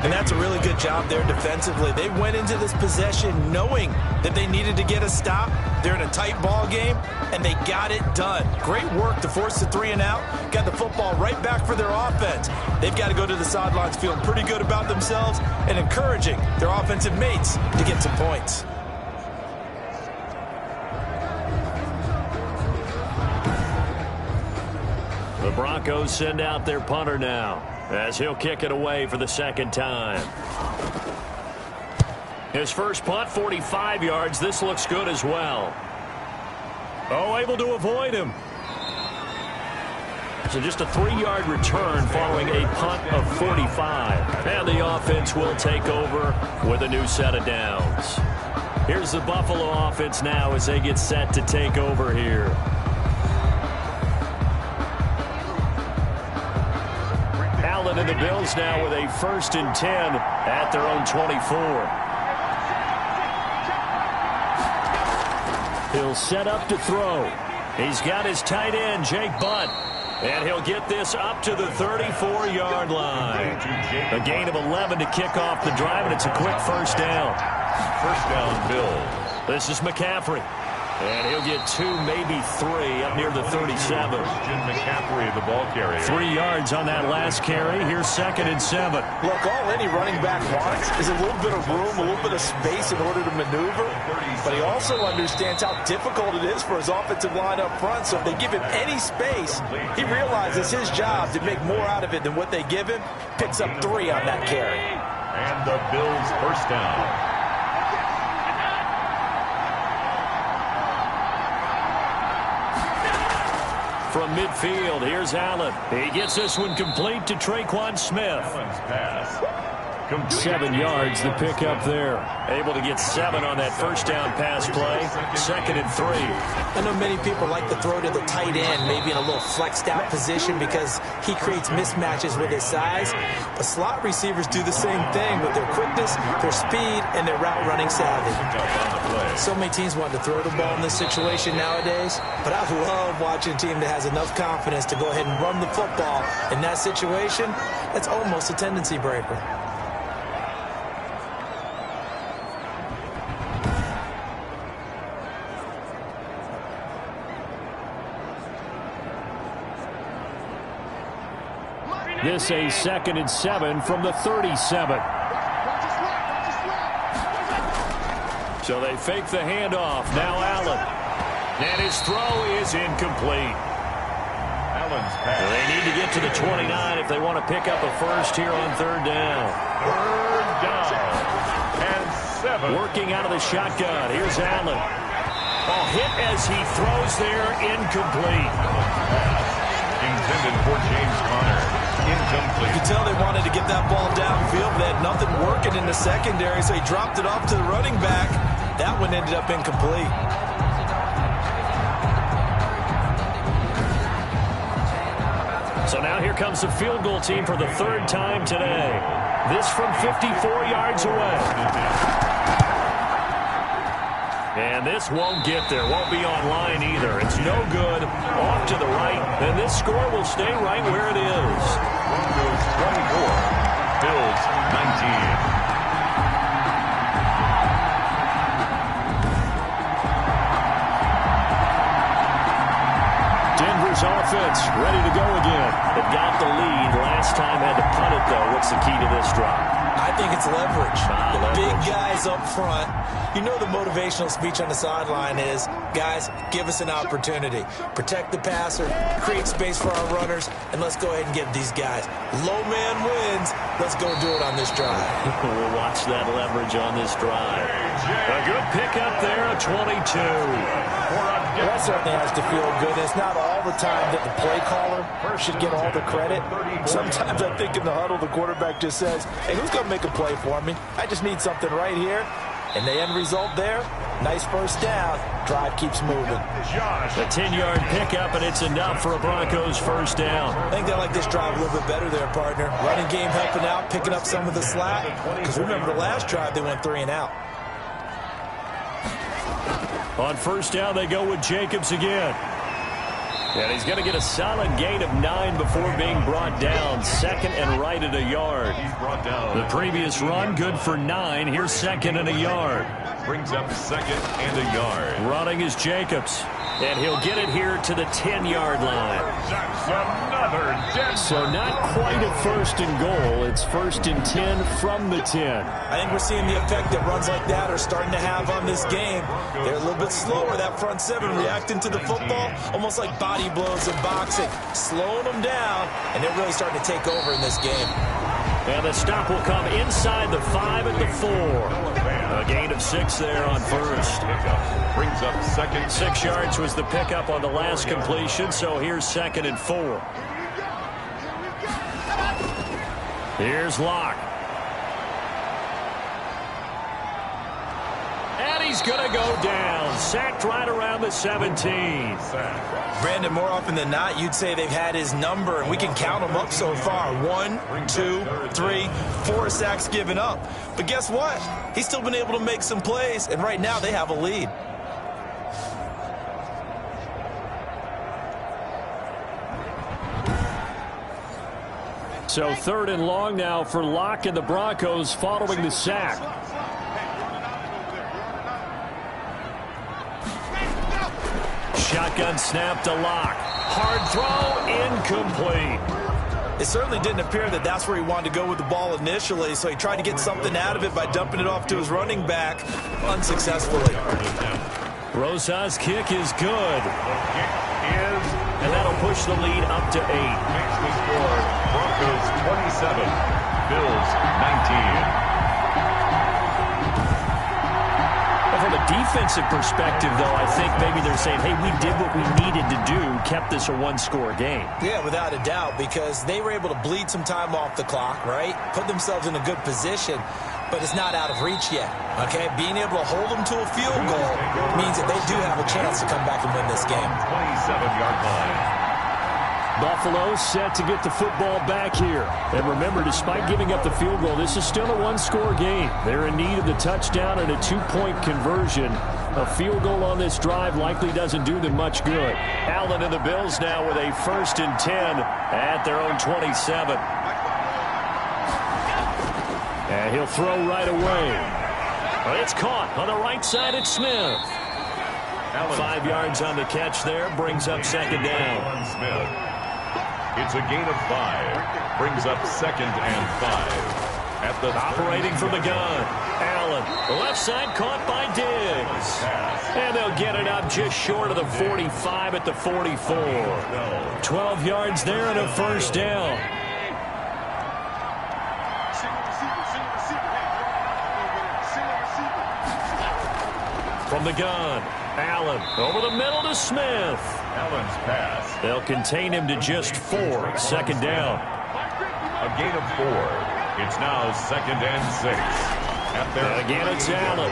And that's a really good job there defensively. They went into this possession knowing that they needed to get a stop. They're in a tight ball game, and they got it done. Great work to force the 3 and out. Got the football right back for their offense. They've got to go to the sidelines feeling pretty good about themselves and encouraging their offensive mates to get some points. The Broncos send out their punter now, as he'll kick it away for the second time. His first punt, 45 yards. This looks good as well. Oh, able to avoid him. So just a 3-yard return following a punt of 45. And the offense will take over with a new set of downs. Here's the Buffalo offense now as they get set to take over here. Allen and the Bills now with a 1st and 10 at their own 24. He'll set up to throw. He's got his tight end, Jake Butt. And he'll get this up to the 34-yard line. A gain of 11 to kick off the drive, and it's a quick first down. First down, Bills. This is McCaffrey. And he'll get 2, maybe 3 up near the 37. Christian McCaffrey, the ball carrier. 3 yards on that last carry. Here's 2nd and 7. Look, all any running back wants is a little bit of room, a little bit of space in order to maneuver. But he also understands how difficult it is for his offensive line up front. So if they give him any space, he realizes his job to make more out of it than what they give him. Picks up 3 on that carry. And the Bills' first down. From midfield, here's Allen. He gets this one complete to Traquan Smith. Allen's pass. 7 yards, the pickup there. Able to get 7 on that first down pass play. 2nd and 3. I know many people like to throw to the tight end, maybe in a little flexed out position because he creates mismatches with his size. But slot receivers do the same thing with their quickness, their speed, and their route running savvy. So many teams want to throw the ball in this situation nowadays, but I love watching a team that has enough confidence to go ahead and run the football in that situation. That's almost a tendency breaker. This a 2nd and 7 from the 37. So they fake the handoff. Now Allen. And his throw is incomplete. Allen's pass. They need to get to the 29 if they want to pick up a first here on 3rd down. 3rd down. And 7. Working out of the shotgun. Here's Allen. Oh, hit as he throws there. Incomplete. Intended for James Conner. Incomplete. You could tell they wanted to get that ball downfield. They had nothing working in the secondary, so he dropped it off to the running back. That one ended up incomplete. So now here comes the field goal team for the 3rd time today. This from 54 yards away. And this won't get there. Won't be on line either. It's no good. Off to the right. And this score will stay right where it is. Broncos 24. Bills 19. Denver's offense ready to go again. It got the lead. Last time had to punt it, though. What's the key to this drive? I think it's leverage. The leverage. big guys up front. You know the motivational speech on the sideline is, guys, give us an opportunity. Protect the passer, create space for our runners, and let's go ahead and give these guys. Low man wins. Let's go do it on this drive. We'll watch that leverage on this drive. A good pickup there, a 22. That certainly has to feel good. It's not all the time that the play caller should get all the credit. Sometimes I think in the huddle, the quarterback just says, hey, who's going to make a play for me? I just need something right here. And the end result there, nice first down. Drive keeps moving. A 10-yard pickup, and it's enough for a Broncos first down. I think they like this drive a little bit better there, partner. Running game helping out, picking up some of the slack. Because remember the last drive, they went 3 and out. On first down, they go with Jacobs again. And he's going to get a solid gain of 9 before being brought down. Second and right at a yard. The previous run, good for 9. Here's second and a yard. Brings up second and a yard. Running is Jacobs. And he'll get it here to the 10-yard line. That's another dead. So not quite a first and goal. It's first and 10 from the 10. I think we're seeing the effect that runs like that are starting to have on this game. They're a little bit slower, that front seven, reacting to the football, almost like body blows in boxing, slowing them down, and they're really starting to take over in this game. And the stop will come inside the 5 at the 4. A gain of 6 there on first. Brings up second. 6 yards was the pickup on the last completion, so here's second and 4. Here's Locke. And he's going to go down. Sacked right around the 17. Brandon, more often than not, you'd say they've had his number, and we can count them up so far. 1, 2, 3, 4 sacks given up. But guess what? He's still been able to make some plays, and right now they have a lead. So third and long now for Locke and the Broncos following the sack. Shotgun snap to Locke. Hard throw, incomplete. It certainly didn't appear that that's where he wanted to go with the ball initially, so he tried to get something out of it by dumping it off to his running back unsuccessfully. Rosa's kick is good. And that'll push the lead up to 8. Makes the score Broncos 27, Bills 19. From a defensive perspective, though, I think maybe they're saying, hey, we did what we needed to do, kept this a one-score game. Yeah, without a doubt, because they were able to bleed some time off the clock, right? Put themselves in a good position, but it's not out of reach yet, okay? Being able to hold them to a field goal means that they do have a chance to come back and win this game. 27-yard line. Buffalo set to get the football back here. And remember, despite giving up the field goal, this is still a one-score game. They're in need of the touchdown and a 2-point conversion. A field goal on this drive likely doesn't do them much good. Allen and the Bills now with a first and 10 at their own 27. And he'll throw right away. It's caught on the right side at Smith. 5 yards on the catch there, brings up second down. Smith. It's a gain of 5. Brings up second and 5. At the operating from the gun. Allen, left side caught by Diggs. And they'll get it up just short of the 45 at the 44. 12 yards there and a first down. From the gun, Allen over the middle to Smith. Allen's pass. They'll contain him to just 4. Second down. A gain of 4. It's now second and 6. And again, it's Allen.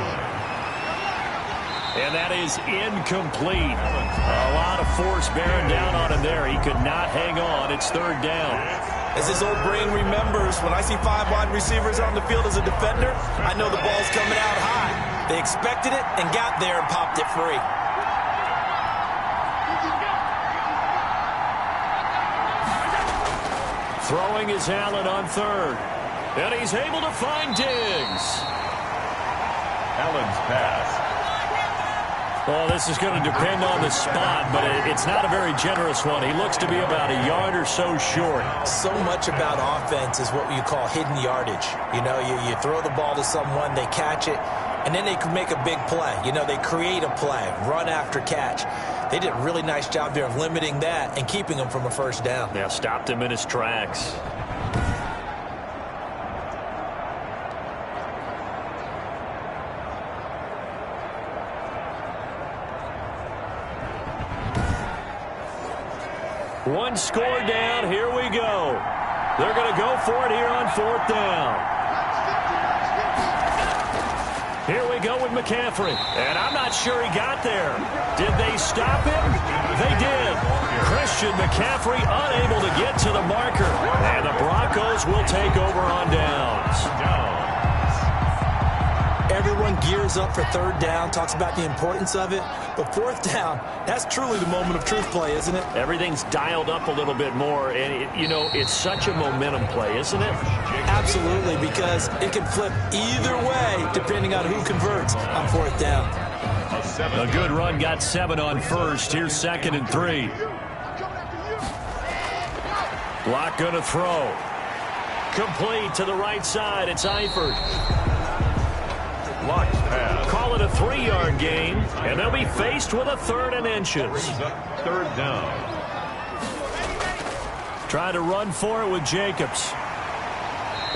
And that is incomplete. A lot of force bearing down on him there. He could not hang on. It's third down. As his old brain remembers, when I see 5 wide receivers on the field as a defender, I know the ball's coming out high. They expected it and got there and popped it free. Throwing is Allen on third. And he's able to find Diggs. Allen's pass. Well, this is going to depend on the spot, but it's not a very generous one. He looks to be about a yard or so short. So much about offense is what you call hidden yardage. You know, you throw the ball to someone, they catch it, and then they can make a big play. You know, they create a play, run after catch. They did a really nice job there of limiting that and keeping him from a first down. Yeah, stopped him in his tracks. One score down. Here we go. They're going to go for it here on fourth down. Here we go with McCaffrey. And I'm not sure he got there. Did they stop him? They did. Christian McCaffrey unable to get to the marker. And the Broncos will take over on downs. Everyone gears up for third down, talks about the importance of it. But fourth down, that's truly the moment of truth play, isn't it? Everything's dialed up a little bit more. And, it's such a momentum play, isn't it? Absolutely, because it can flip either way depending on who converts on fourth down. A good run got 7 on first. Here's 2nd and 3. Block going to throw. Complete to the right side. It's Eifert. Blocked pass. Call it a 3-yard gain, and they'll be faced with a 3rd and inches. Brings up 3rd down. Try to run for it with Jacobs.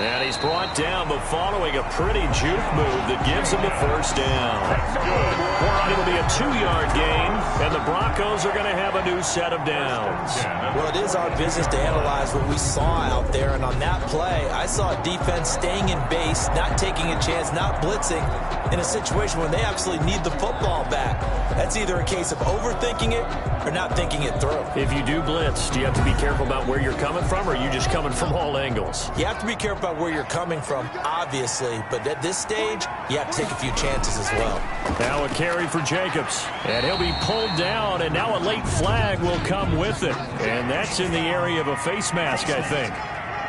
And he's brought down, but following a pretty juke move that gives him the 1st down. That's good. It'll be a 2-yard gain, and the Broncos are going to have a new set of downs. Well, it is our business to analyze what we saw out there, and on that play, I saw a defense staying in base, not taking a chance, not blitzing, in a situation when they absolutely need the football back. That's either a case of overthinking it or not thinking it through. If you do blitz, do you have to be careful about where you're coming from, or are you just coming from all angles? You have to be careful about where you're coming from, obviously, but at this stage, you have to take a few chances as well. Now a carry for Jacobs, and he'll be pulled down, and now a late flag will come with it. And that's in the area of a face mask, I think.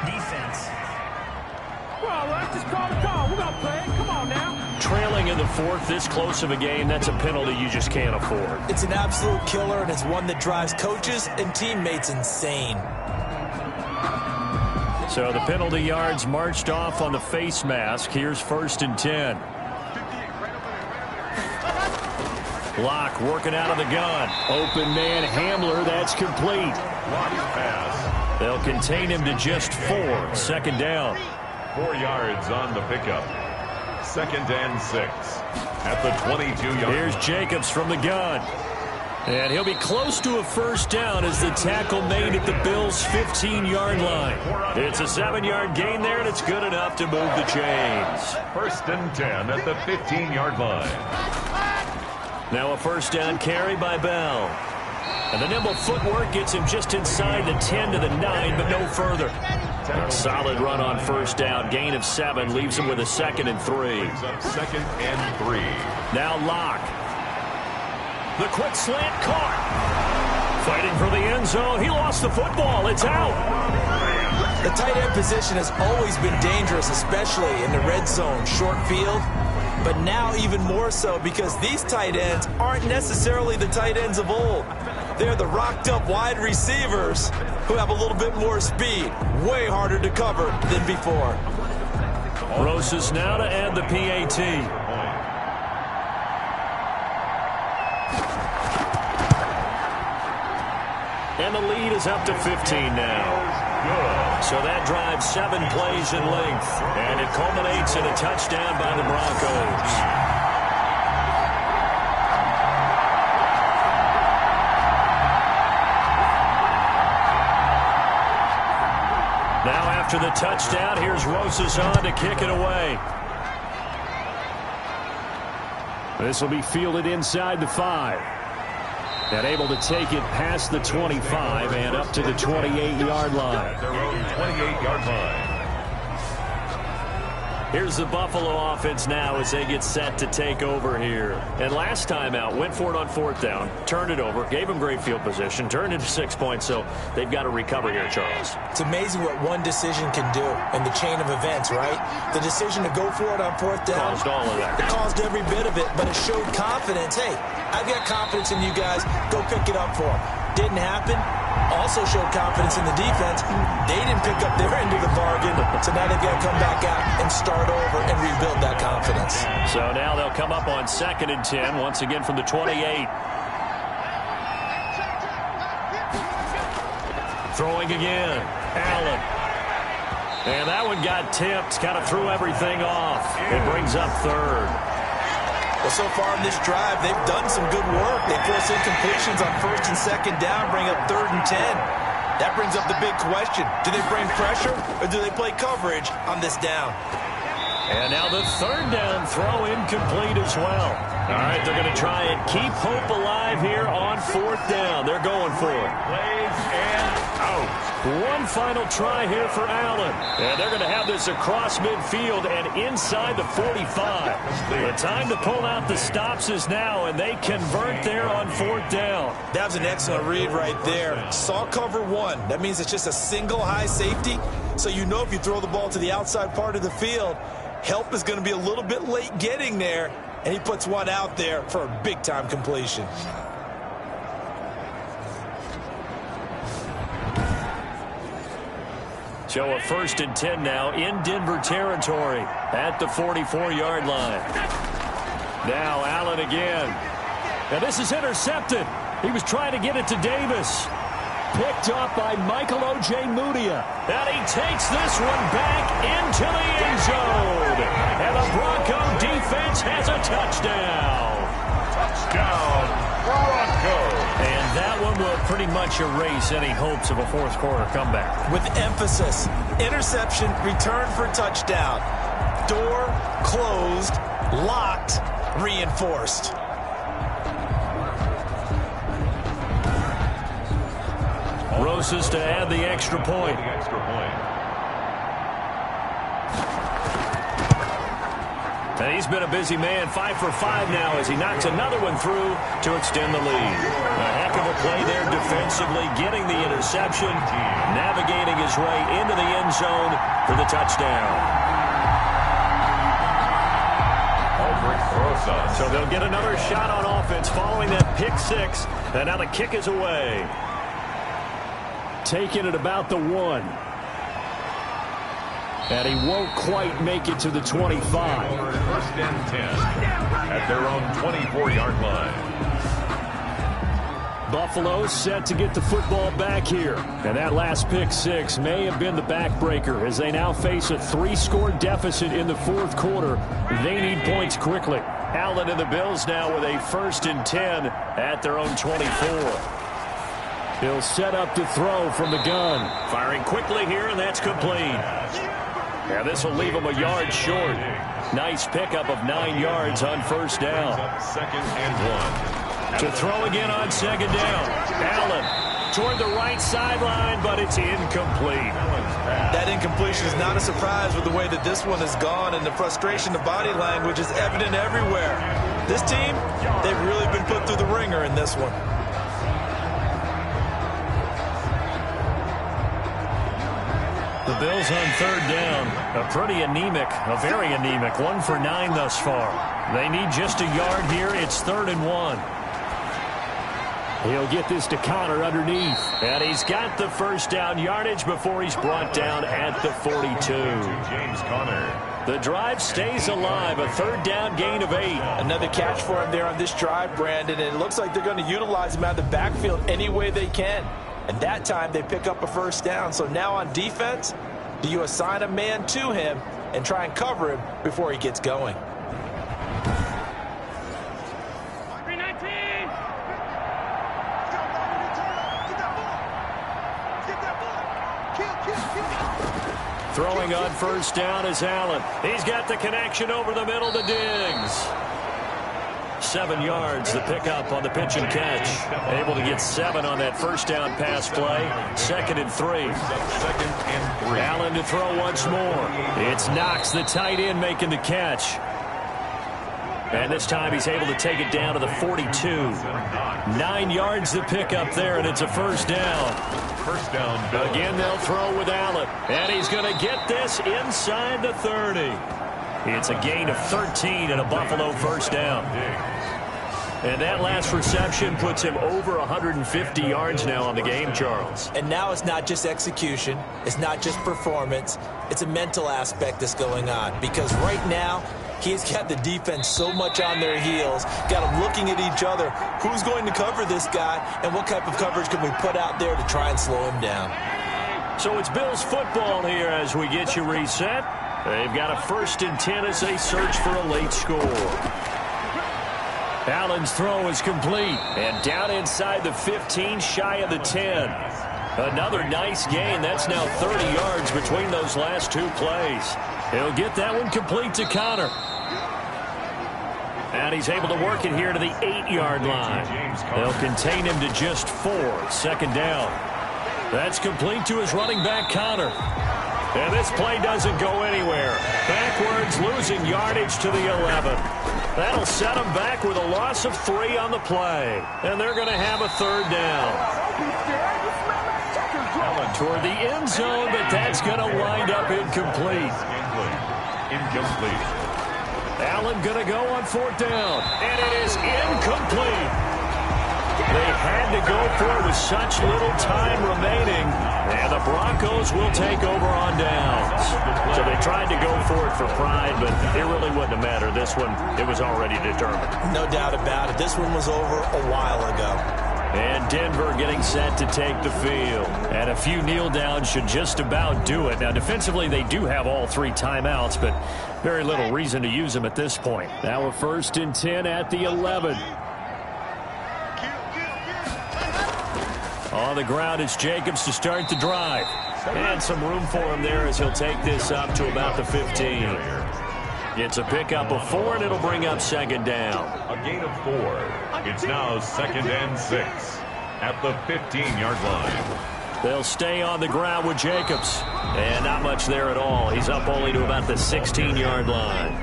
Defense. Well, let's just call the call. We're going to play it. Come on now. Trailing in the 4th, this close of a game, that's a penalty you just can't afford. It's an absolute killer, and it's one that drives coaches and teammates insane. So the penalty yards marched off on the face mask. Here's 1st and 10. Block working out of the gun. Open man Hamler, that's complete. Blocked pass. They'll contain him to just 4. 2nd down. 4 yards on the pickup. 2nd and 6 at the 22-yard. Here's Jacobs from the gun. And he'll be close to a 1st down as the tackle made at the Bills' 15-yard line. It's a 7-yard gain there, and it's good enough to move the chains. 1st and 10 at the 15-yard line. Now a 1st down carry by Bell. And the nimble footwork gets him just inside the 10 to the 9, but no further. A solid run on 1st down. Gain of 7 leaves him with a 2nd and 3. Brings up 2nd and 3. Now Locke. The quick slant caught. Fighting for the end zone. He lost the football. It's out. The tight end position has always been dangerous, especially in the red zone, short field. But now even more so because these tight ends aren't necessarily the tight ends of old. They're the rocked-up wide receivers who have a little bit more speed. Way harder to cover than before. Rosas now to add the PAT. And the lead is up to 15 now. So that drives 7 plays in length. And it culminates in a touchdown by the Broncos. Now after the touchdown, here's Rosas on to kick it away. This will be fielded inside the 5. And able to take it past the 25 and up to the 28-yard line. Their own 28-yard line. Here's the Buffalo offense now as they get set to take over here. And last time out, went for it on 4th down, turned it over, gave them great field position, turned it to 6 points, so they've got to recover here, Charles. It's amazing what one decision can do in the chain of events, right? The decision to go for it on 4th down. Caused all of that. It caused every bit of it, but it showed confidence. Hey, I've got confidence in you guys. Go pick it up for them. Didn't happen. Also showed confidence in the defense. They didn't pick up their end of the bargain, so now they've got to come back out and start over and rebuild that confidence. So now they'll come up on 2nd and 10, once again from the 28. Throwing again. Allen. And that one got tipped, kind of threw everything off. It brings up 3rd. Well, so far in this drive, they've done some good work. They force incompletions on 1st and 2nd down, bring up 3rd and 10. That brings up the big question. Do they bring pressure or do they play coverage on this down? And now the third down throw incomplete as well. All right, they're going to try and keep hope alive here on fourth down. They're going for it. Plays and out. One final try here for Allen. And they're going to have this across midfield and inside the 45. The time to pull out the stops is now, and they convert there on fourth down. That was an excellent read right there. Saw cover one. That means it's just a single high safety. So you know if you throw the ball to the outside part of the field, help is going to be a little bit late getting there. And he puts one out there for a big-time completion. So a 1st and 10 now in Denver territory at the 44-yard line. Now Allen again. Now this is intercepted. He was trying to get it to Davis. Picked up by Michael O.J. Mudia. And he takes this one back into the end zone. And the Bronco defense has a touchdown. Touchdown, Bronco. And that one will pretty much erase any hopes of a fourth quarter comeback. With emphasis, interception, return for touchdown. Door closed, locked, reinforced. Rosas to add the extra point. And he's been a busy man, 5 for 5 now as he knocks another one through to extend the lead. A heck of a play there defensively, getting the interception, navigating his way into the end zone for the touchdown. So they'll get another shot on offense following that pick six. And now the kick is away. Taking it about the 1. And he won't quite make it to the 25. 1st and 10 at their own 24-yard line. Buffalo set to get the football back here. And that last pick six may have been the backbreaker as they now face a 3-score deficit in the fourth quarter. They need points quickly. Allen and the Bills now with a 1st and 10 at their own 24. He'll set up to throw from the gun. Firing quickly here, and that's complete. Yeah, this will leave him a yard short. Nice pickup of 9 yards on first down. 2nd and 1. To throw again on 2nd down. Allen toward the right sideline, but it's incomplete. That incompletion is not a surprise with the way that this one has gone, and the frustration, the body language is evident everywhere. This team, they've really been put through the ringer in this one. The Bills on 3rd down. A pretty anemic, a very anemic 1 for 9 thus far. They need just a yard here. It's 3rd and 1. He'll get this to Connor underneath. And he's got the first down yardage before he's brought down at the 42. James Conner. The drive stays alive. A 3rd down gain of 8. Another catch for him there on this drive, Brandon, and it looks like they're going to utilize him out of the backfield any way they can. And that time they pick up a first down. So now on defense, do you assign a man to him and try and cover him before he gets going? Throwing on first down is Allen. He's got the connection over the middle to Diggs. 7 yards, the pickup on the pitch and catch. Able to get 7 on that first down pass play. 2nd and 3. 2nd and 3. Allen to throw once more. It's Knox, the tight end, making the catch. And this time he's able to take it down to the 42. 9 yards the pickup there, and it's a first down. First down, Bill. Again, they'll throw with Allen. And he's going to get this inside the 30. It's a gain of 13 and a Buffalo first down. And that last reception puts him over 150 yards now on the game, Charles. And now it's not just execution. It's not just performance. It's a mental aspect that's going on. Because right now, he's got the defense so much on their heels. Got them looking at each other. Who's going to cover this guy? And what type of coverage can we put out there to try and slow him down? So it's Bills football here as we get you reset. They've got a 1st and 10 as they search for a late score. Allen's throw is complete. And down inside the 15, shy of the 10. Another nice gain. That's now 30 yards between those last 2 plays. He'll get that one complete to Connor. And he's able to work it here to the 8-yard line. They'll contain him to just 4. Second down. That's complete to his running back, Connor. And this play doesn't go anywhere. Backwards, losing yardage to the 11. That'll set him back with a loss of 3 on the play. And they're going to have a third down. Toward the end zone, but that's going to wind up incomplete. Incomplete. Allen going to go on 4th down, and it is incomplete. They had to go for it with such little time remaining, and the Broncos will take over on downs. So they tried to go for it for pride, but it really wouldn't have mattered. This one, it was already determined. No doubt about it. This one was over a while ago. And Denver getting set to take the field. And a few kneel downs should just about do it. Now, defensively, they do have all 3 timeouts, but very little reason to use them at this point. Now a 1st and 10 at the 11. On the ground, it's Jacobs to start the drive. And some room for him there as he'll take this up to about the 15. It's a pickup of 4, and it'll bring up 2nd down. A gain of 4. It's now 2nd and 6 at the 15-yard line. They'll stay on the ground with Jacobs. And not much there at all. He's up only to about the 16-yard line.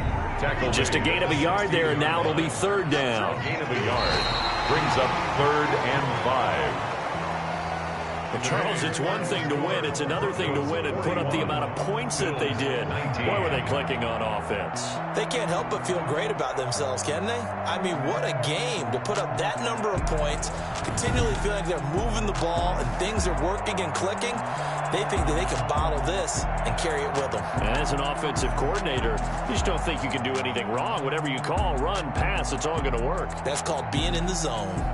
Just a gain of a yard there, and now it'll be 3rd down. A gain of a yard brings up 3rd and 5. Charles, it's one thing to win. It's another thing to win and put up the amount of points that they did. Boy, were they clicking on offense. They can't help but feel great about themselves, can they? I mean, what a game to put up that number of points, continually feeling like they're moving the ball and things are working and clicking. They think that they can bottle this and carry it with them. As an offensive coordinator, you just don't think you can do anything wrong. Whatever you call, run, pass, it's all going to work. That's called being in the zone.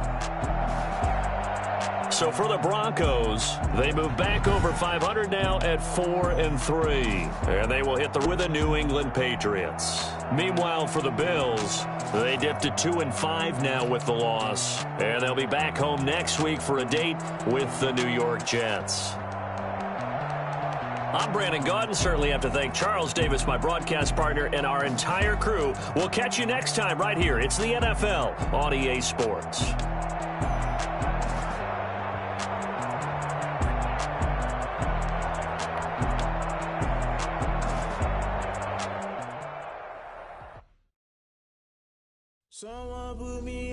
So for the Broncos, they move back over 500 now at 4-3. And they will hit with the New England Patriots. Meanwhile, for the Bills, they dipped to 2-5 now with the loss. And they'll be back home next week for a date with the New York Jets. I'm Brandon Gaudin. Certainly have to thank Charles Davis, my broadcast partner, and our entire crew. We'll catch you next time right here. It's the NFL on EA Sports. Someone put me